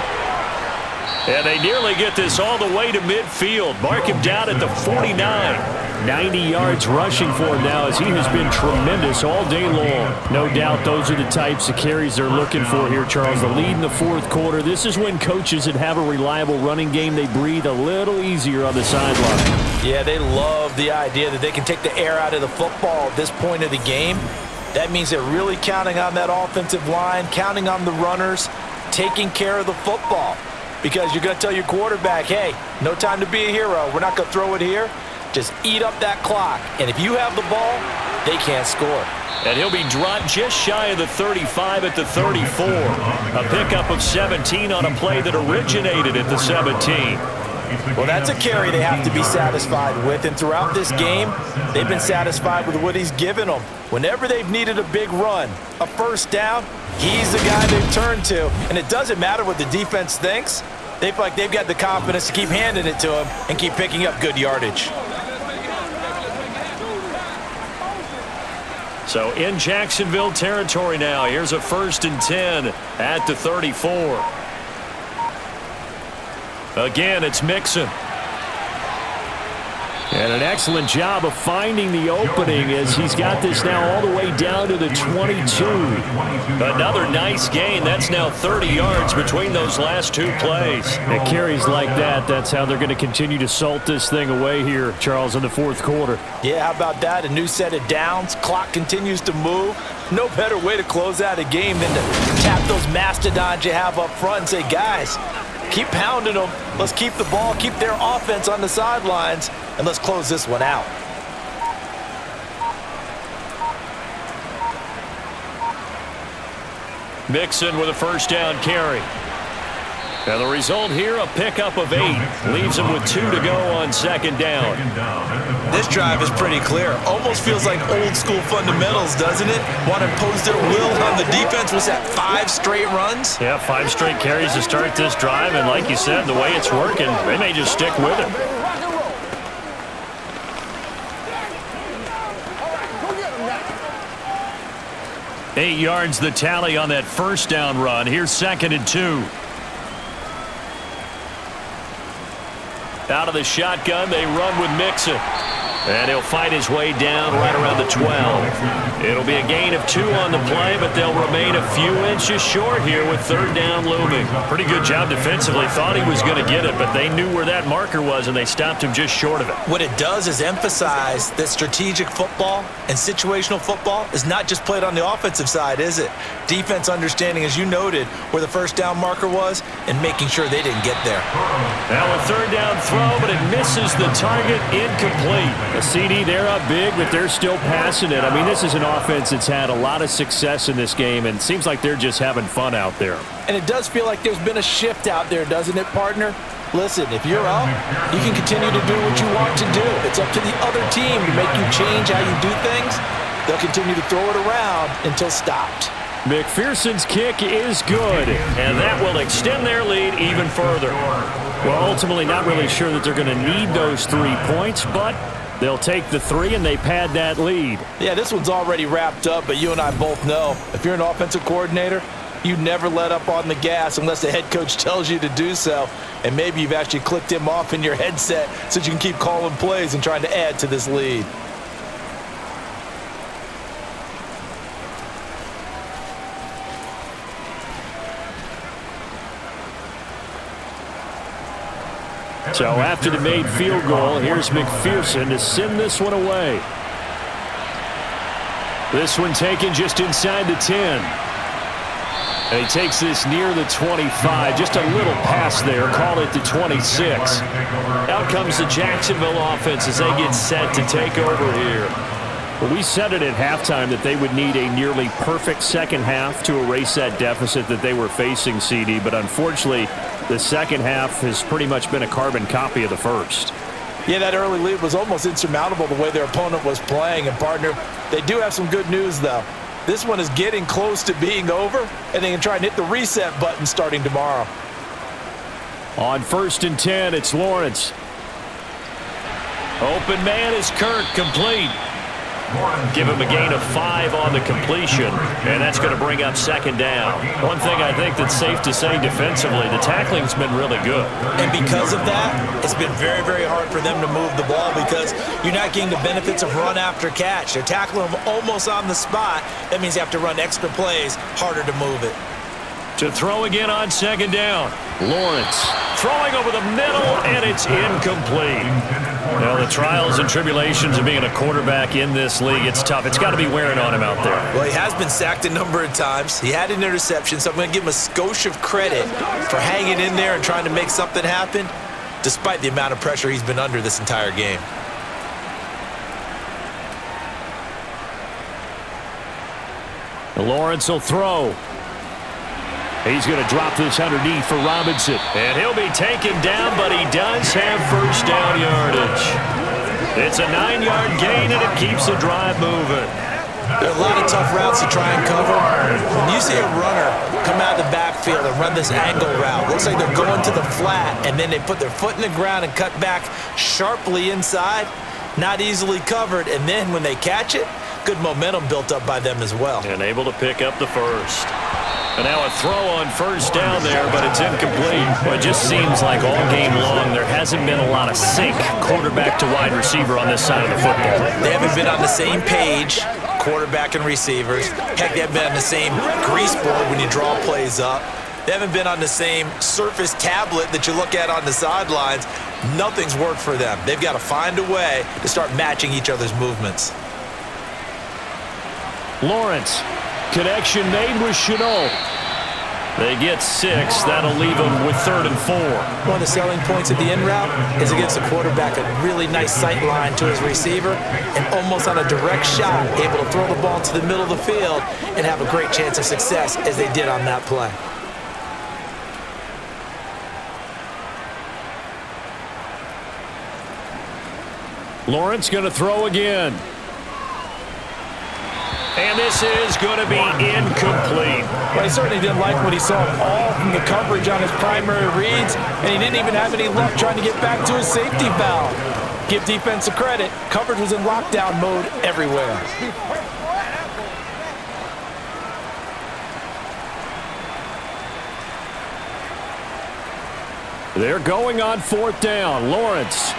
And they nearly get this all the way to midfield. Mark him down at the 49. 90 yards rushing for him now as he has been tremendous all day long. No doubt those are the types of carries they're looking for here, Charles. The lead in the 4th quarter. This is when coaches that have a reliable running game, they breathe a little easier on the sideline. Yeah, they love the idea that they can take the air out of the football at this point of the game. That means they're really counting on that offensive line, counting on the runners, taking care of the football. Because you're going to tell your quarterback, hey, no time to be a hero. We're not going to throw it here. Just eat up that clock. And if you have the ball, they can't score. And he'll be dropped just shy of the 35 at the 34. A pickup of 17 on a play that originated at the 17. Well, that's a carry they have to be satisfied with. And throughout this game, they've been satisfied with what he's given them. Whenever they've needed a big run, a first down, he's the guy they've turned to. And it doesn't matter what the defense thinks. They feel like they've got the confidence to keep handing it to him and keep picking up good yardage. So in Jacksonville territory now, here's a 1st and 10 at the 34. Again, it's Mixon. And an excellent job of finding the opening as he's got this now all the way down to the 22. Another nice gain. That's now 30 yards between those last 2 plays. It carries like that. That's how they're going to continue to salt this thing away here, Charles, in the 4th quarter. Yeah, how about that? A new set of downs. Clock continues to move. No better way to close out a game than to tap those mastodons you have up front and say, guys, keep pounding them. Let's keep the ball, keep their offense on the sidelines, and let's close this one out. Mixon with a 1st down carry. And the result here, a pickup of 8. Leaves him with 2 to go on 2nd down. This drive is pretty clear. Almost feels like old school fundamentals, doesn't it? Want to impose their will on the defense. Was that 5 straight runs? Yeah, 5 straight carries to start this drive. And like you said, the way it's working, they may just stick with it. Go 8 yards the tally on that 1st down run. Here's 2nd and 2. Out of the shotgun, they run with Mixon. And he'll fight his way down right around the 12. It'll be a gain of 2 on the play, but they'll remain a few inches short here with 3rd down looming. Pretty good job defensively. Thought he was going to get it, but they knew where that marker was, and they stopped him just short of it. What it does is emphasize that strategic football and situational football is not just played on the offensive side, is it? Defense understanding, as you noted, where the 1st down marker was and making sure they didn't get there. Now a 3rd down throw, but it misses the target, incomplete. A CD, they're up big, but they're still passing it. I mean, this is an offense that's had a lot of success in this game, and it seems like they're just having fun out there. And it does feel like there's been a shift out there, doesn't it, partner? Listen, if you're up, you can continue to do what you want to do. It's up to the other team to make you change how you do things. They'll continue to throw it around until stopped. McPherson's kick is good, and that will extend their lead even further. Well, ultimately not really sure that they're going to need those 3 points, but they'll take the 3 and they pad that lead. Yeah, this one's already wrapped up, but you and I both know if you're an offensive coordinator, you never let up on the gas unless the head coach tells you to do so. And maybe you've actually clicked him off in your headset so you can keep calling plays and trying to add to this lead. So after the made field goal, here's McPherson to send this one away. This one taken just inside the 10. And he takes this near the 25. Just a little pass there. Call it the 26. Out comes the Jacksonville offense as they get set to take over here. Well, we said it at halftime that they would need a nearly perfect second half to erase that deficit that they were facing, CD. But unfortunately, the second half has pretty much been a carbon copy of the first. Yeah, that early lead was almost insurmountable the way their opponent was playing. And, partner, they do have some good news, though. This one is getting close to being over, and they can try and hit the reset button starting tomorrow. On 1st and 10, it's Lawrence. Open man is Kirk, complete. Give him a gain of 5 on the completion, and that's going to bring up 2nd down. One thing I think that's safe to say defensively, the tackling's been really good. And because of that, it's been very, very hard for them to move the ball because you're not getting the benefits of run after catch. They're tackling them almost on the spot. That means you have to run extra plays, harder to move it. To throw again on 2nd down. Lawrence throwing over the middle, and it's incomplete. Well, the trials and tribulations of being a quarterback in this league, it's tough. It's got to be wearing on him out there. Well, he has been sacked a number of times. He had an interception, so I'm going to give him a skosh of credit for hanging in there and trying to make something happen, despite the amount of pressure he's been under this entire game. Lawrence will throw. He's going to drop this underneath for Robinson. And he'll be taken down, but he does have 1st down yardage. It's a 9-yard gain, and it keeps the drive moving. There are a lot of tough routes to try and cover. When you see a runner come out of the backfield and run this angle route, looks like they're going to the flat, and then they put their foot in the ground and cut back sharply inside, not easily covered, and then when they catch it, good momentum built up by them as well. And able to pick up the 1st. And now a throw on 1st down there, but it's incomplete. Well, it just seems like all game long there hasn't been a lot of sync quarterback to wide receiver on this side of the football. They haven't been on the same page, quarterback and receivers. Heck, they haven't been on the same grease board when you draw plays up. They haven't been on the same Surface tablet that you look at on the sidelines. Nothing's worked for them. They've got to find a way to start matching each other's movements. Lawrence. Connection made with Chenault. They get 6. That'll leave them with 3rd and 4. One of the selling points of the in route is against the quarterback, a really nice sight line to his receiver, and almost on a direct shot, able to throw the ball to the middle of the field and have a great chance of success as they did on that play. Lawrence going to throw again. And this is going to be incomplete. Well, he certainly didn't like what he saw all from the coverage on his primary reads, and he didn't even have any luck trying to get back to his safety valve. Give defense a credit. Coverage was in lockdown mode everywhere. They're going on 4th down. Lawrence.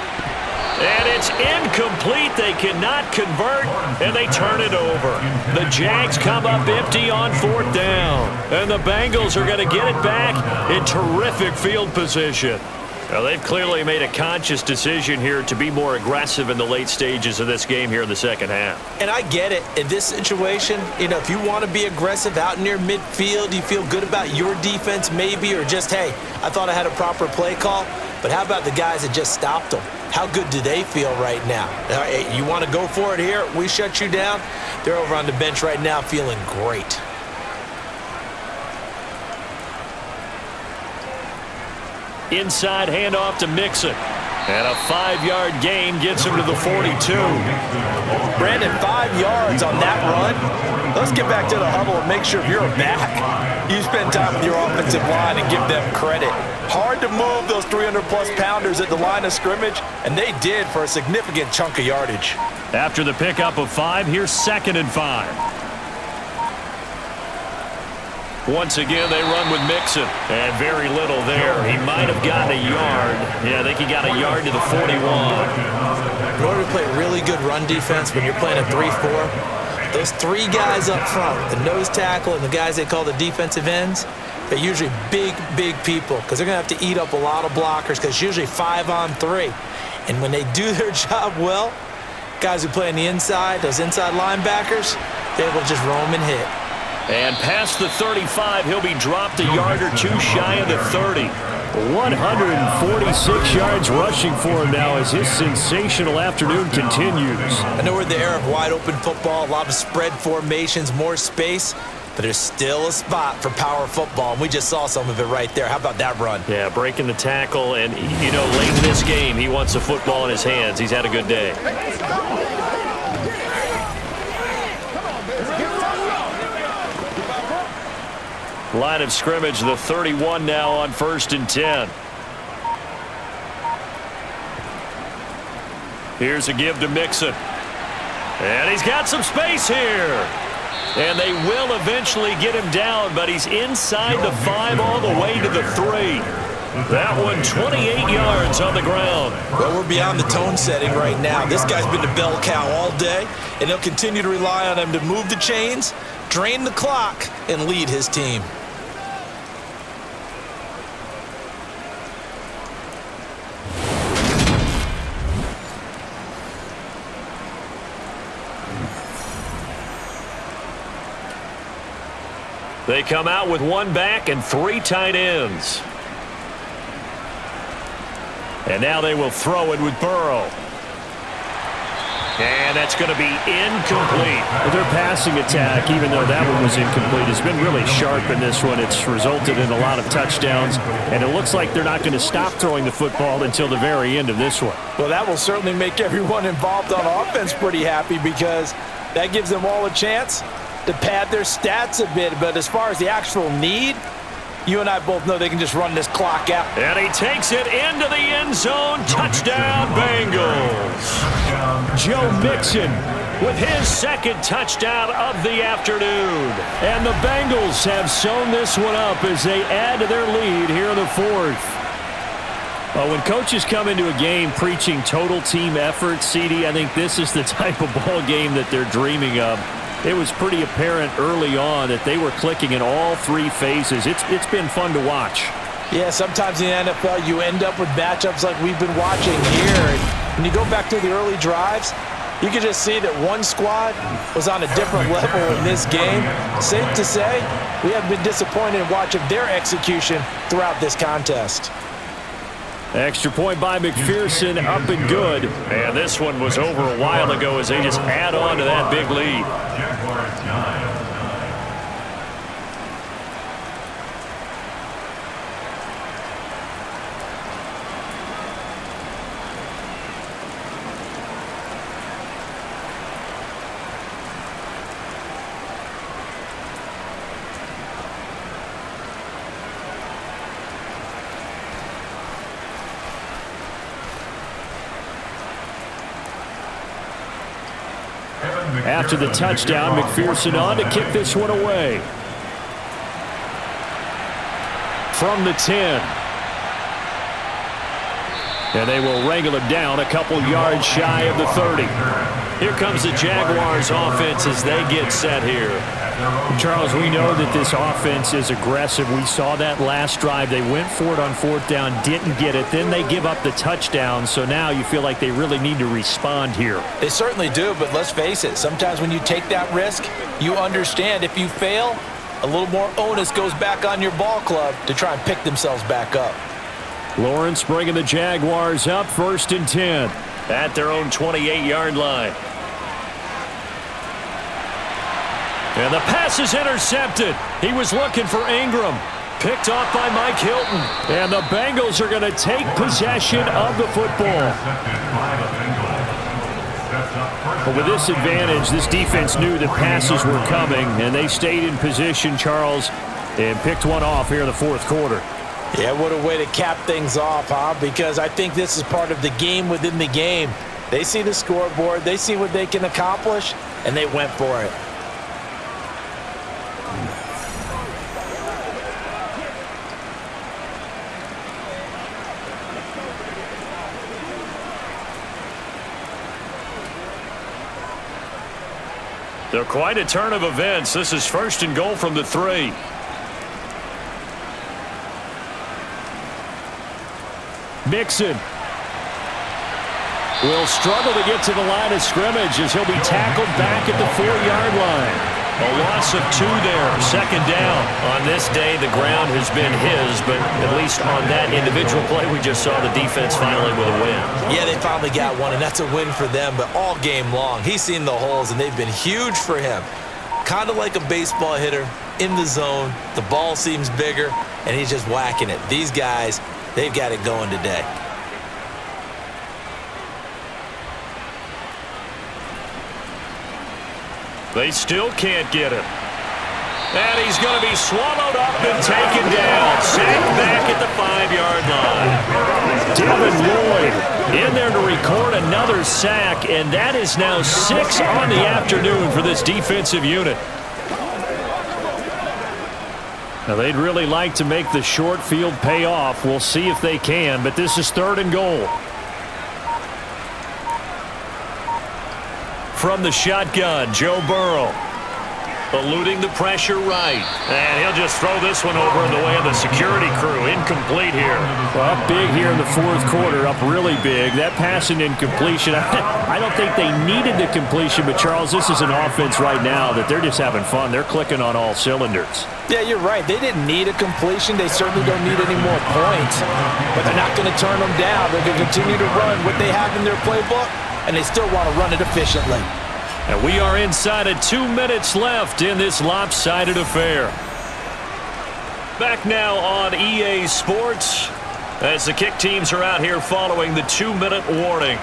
And it's incomplete. They cannot convert, and they turn it over. The Jags come up empty on 4th down, and the Bengals are going to get it back in terrific field position. Well, they've clearly made a conscious decision here to be more aggressive in the late stages of this game here in the 2nd half. And I get it. In this situation, if you want to be aggressive out near midfield, you feel good about your defense maybe, or just, hey, I thought I had a proper play call. But how about the guys that just stopped them? How good do they feel right now? You want to go for it here? We shut you down? They're over on the bench right now feeling great. Inside handoff to Mixon. And a 5-yard gain gets him to the 42. Brandon, 5 yards on that run. Let's get back to the huddle and make sure you're back. You spend time with your offensive line and give them credit. Hard to move those 300-plus pounders at the line of scrimmage, and they did for a significant chunk of yardage. After the pickup of 5, here's 2nd and 5. Once again, they run with Mixon. And very little there. He might have gotten a yard. Yeah, I think he got a yard to the 41. In order to play really good run defense when you're playing a 3-4, those 3 guys up front, the nose tackle and the guys they call the defensive ends, they're usually big, big people because they're going to have to eat up a lot of blockers because it's usually 5-on-3. And when they do their job well, guys who play on the inside, those inside linebackers, they're able to just roam and hit. And past the 35, he'll be dropped a yard or 2 shy of the 30. 146 yards rushing for him now as his sensational afternoon continues. I know we're in the era of wide open football, a lot of spread formations, more space. But there's still a spot for power football, and we just saw some of it right there. How about that run? Yeah, breaking the tackle, and, you know, late in this game, he wants the football in his hands. He's had a good day. Line of scrimmage, the 31 now on 1st and 10. Here's a give to Mixon. And he's got some space here. And they will eventually get him down, but he's inside the 5 all the way to the 3. That one 28 yards on the ground. Well, we're beyond the tone setting right now. This guy's been the bell cow all day, and they'll continue to rely on him to move the chains, drain the clock, and lead his team. They come out with 1 back and 3 tight ends. And now they will throw it with Burrow. And that's going to be incomplete. Their passing attack, even though that one was incomplete, has been really sharp in this one. It's resulted in a lot of touchdowns, and it looks like they're not going to stop throwing the football until the very end of this one. Well, that will certainly make everyone involved on offense pretty happy because that gives them all a chance to pad their stats a bit. But as far as the actual need, you and I both know they can just run this clock out. And he takes it into the end zone. Touchdown, Bengals. Joe Mixon with his 2nd touchdown of the afternoon. and the Bengals have sewn this one up as they add to their lead here in the 4th. Well, when coaches come into a game preaching total team effort, CD, I think this is the type of ball game that they're dreaming of. It was pretty apparent early on that they were clicking in all 3 phases. It's been fun to watch. Yeah, sometimes in the NFL you end up with matchups like we've been watching here. When you go back to the early drives, you can just see that one squad was on a different level in this game. Safe to say, we have been disappointed in watching their execution throughout this contest. Extra point by McPherson, up and good. And this one was over a while ago as they just add on to that big lead. Jaguars 9. After the touchdown, McPherson on to kick this one away. From the 10. And they will wrangle him down a couple yards shy of the 30. Here comes the Jaguars offense as they get set here. Charles, we know that this offense is aggressive. We saw that last drive. They went for it on 4th down, didn't get it. Then they give up the touchdown. So now you feel like they really need to respond here. They certainly do, but let's face it. Sometimes when you take that risk, you understand if you fail, a little more onus goes back on your ball club to try and pick themselves back up. Lawrence bringing the Jaguars up 1st and 10. At their own 28-yard line. And the pass is intercepted. He was looking for Ingram. Picked off by Mike Hilton. And the Bengals are going to take possession of the football. But with this advantage, this defense knew that passes were coming, and they stayed in position, Charles, and picked one off here in the 4th quarter. Yeah, what a way to cap things off, huh? Because I think this is part of the game within the game. They see the scoreboard, they see what they can accomplish, and they went for it. They're quite a turn of events. This is 1st and goal from the 3. Mixon will struggle to get to the line of scrimmage as he'll be tackled back at the 4-yard line. A loss of 2 there, 2nd down. On this day, the ground has been his, but at least on that individual play, we just saw the defense finally with a win. Yeah, they finally got one, and that's a win for them, but all game long, he's seen the holes, and they've been huge for him. kind of like a baseball hitter in the zone. The ball seems bigger, and he's just whacking it. These guys, they've got it going today. They still can't get him. And he's going to be swallowed up and taken down. Sacked back at the 5-yard line. Devin Lloyd in there to record another sack, and that is now 6 on the afternoon for this defensive unit. Now, they'd really like to make the short field pay off. We'll see if they can, but this is 3rd and goal. From the shotgun, Joe Burrow. Eluding the pressure right. And he'll just throw this one over in the way of the security crew. Incomplete here. Up big here in the 4th quarter. Up really big. That pass and incompletion. I don't think they needed the completion, but Charles, this is an offense right now that they're just having fun. They're clicking on all cylinders. Yeah, you're right. They didn't need a completion. They certainly don't need any more points. But they're not going to turn them down. They're going to continue to run what they have in their playbook, and they still want to run it efficiently. And we are inside of 2 minutes left in this lopsided affair. Back now on EA Sports as the kick teams are out here following the 2-minute warning.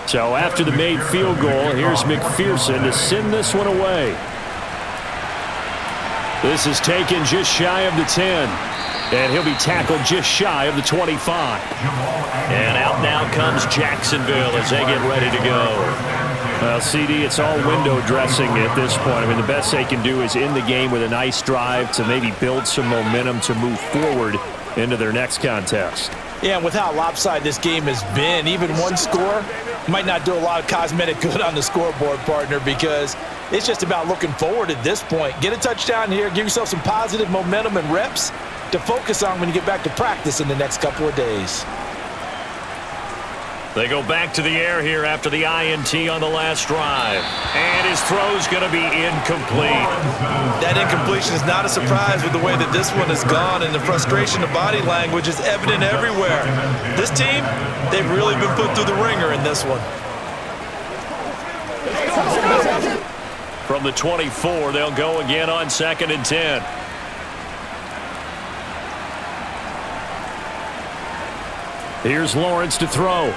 So after the made field goal, here's McPherson to send this one away. This is taken just shy of the 10. And he'll be tackled just shy of the 25. And out now comes Jacksonville as they get ready to go. Well, CD, it's all window dressing at this point. I mean, the best they can do is end the game with a nice drive to maybe build some momentum to move forward into their next contest. Yeah, and with how lopsided this game has been, even one score might not do a lot of cosmetic good on the scoreboard, partner, because it's just about looking forward at this point. Get a touchdown here, give yourself some positive momentum and reps to focus on when you get back to practice in the next couple of days. They go back to the air here after the INT on the last drive. And his throw's going to be incomplete. That incompletion is not a surprise with the way that this one has gone, and the frustration of body language is evident everywhere. This team, they've really been put through the ringer in this one. From the 24, they'll go again on 2nd and 10. Here's Lawrence to throw.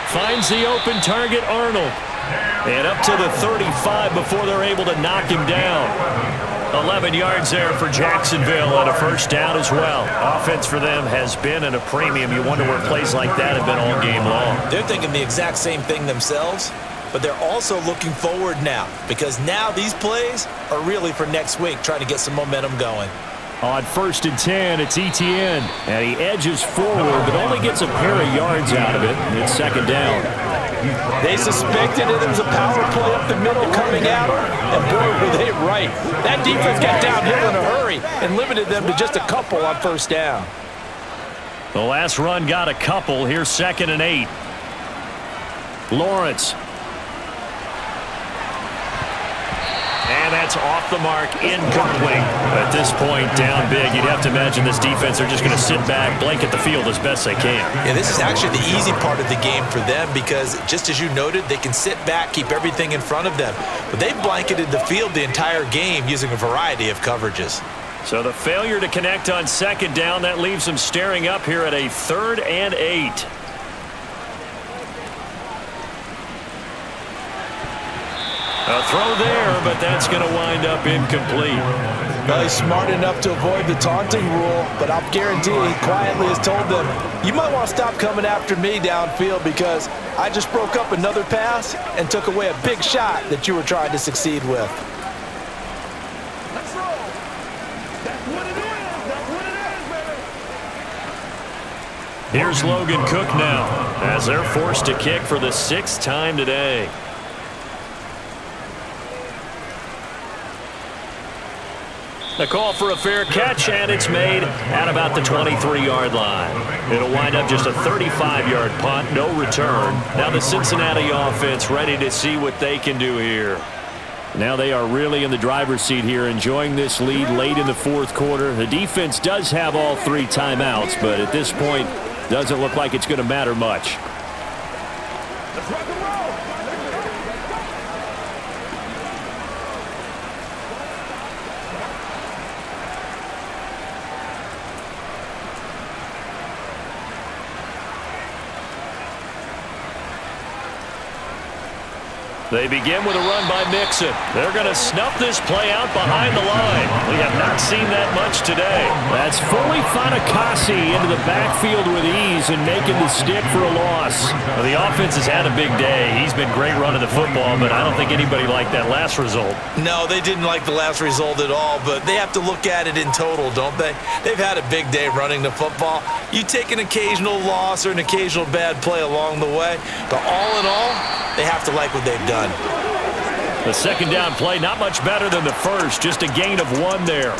Finds the open target, Arnold. And up to the 35 before they're able to knock him down. 11 yards there for Jacksonville and a first down as well. Offense for them has been at a premium. You wonder where plays like that have been all game long. They're thinking the exact same thing themselves, but they're also looking forward now, because now these plays are really for next week, trying to get some momentum going. On 1st and 10, it's Etienne. And he edges forward, but only gets a pair of yards out of it. And it's 2nd down. They suspected it was a power play up the middle coming out, and boy, were they right. That defense got downhill in a hurry and limited them to just a couple on 1st down. The last run got a couple. Here's 2nd and 8. Lawrence. And that's off the mark, incomplete. At this point, down big, you'd have to imagine this defense are just going to sit back, blanket the field as best they can. Yeah, this is actually the easy part of the game for them, because just as you noted, they can sit back, keep everything in front of them. But they've blanketed the field the entire game using a variety of coverages. So the failure to connect on 2nd down, that leaves them staring up here at a 3rd and 8. A throw there, but that's going to wind up incomplete. Well, he's smart enough to avoid the taunting rule, but I'll guarantee he quietly has told them, you might want to stop coming after me downfield because I just broke up another pass and took away a big shot that you were trying to succeed with. Let's roll. That's what it is. That's what it is, baby. Here's Logan Cook now as they're forced to kick for the 6th time today. The call for a fair catch, and it's made at about the 23-yard line. It'll wind up just a 35-yard punt, no return. Now the Cincinnati offense ready to see what they can do here. Now they are really in the driver's seat here, enjoying this lead late in the 4th quarter. The defense does have all 3 timeouts, but at this point, doesn't look like it's going to matter much. Let's rock and roll. They begin with a run by Mixon. They're going to snuff this play out behind the line. We have not seen that much today. That's fully Fatukasi into the backfield with ease and making the stick for a loss. Well, the offense has had a big day. He's been great running the football, but I don't think anybody liked that last result. No, they didn't like the last result at all, but they have to look at it in total, don't they? They've had a big day running the football. You take an occasional loss or an occasional bad play along the way, but all in all, they have to like what they've done. The 2nd down play, not much better than the first, just a gain of 1 there.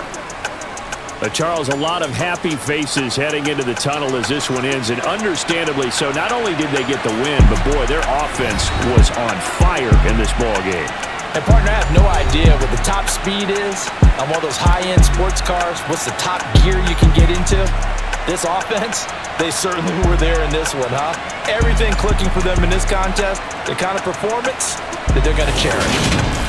But Charles, a lot of happy faces heading into the tunnel as this one ends, and understandably so. Not only did they get the win, but boy, their offense was on fire in this ball game. And partner, I have no idea what the top speed is on one of those high-end sports cars. What's the top gear you can get into? This offense, they certainly were there in this one, huh? Everything clicking for them in this contest, the kind of performance that they're going to cherish.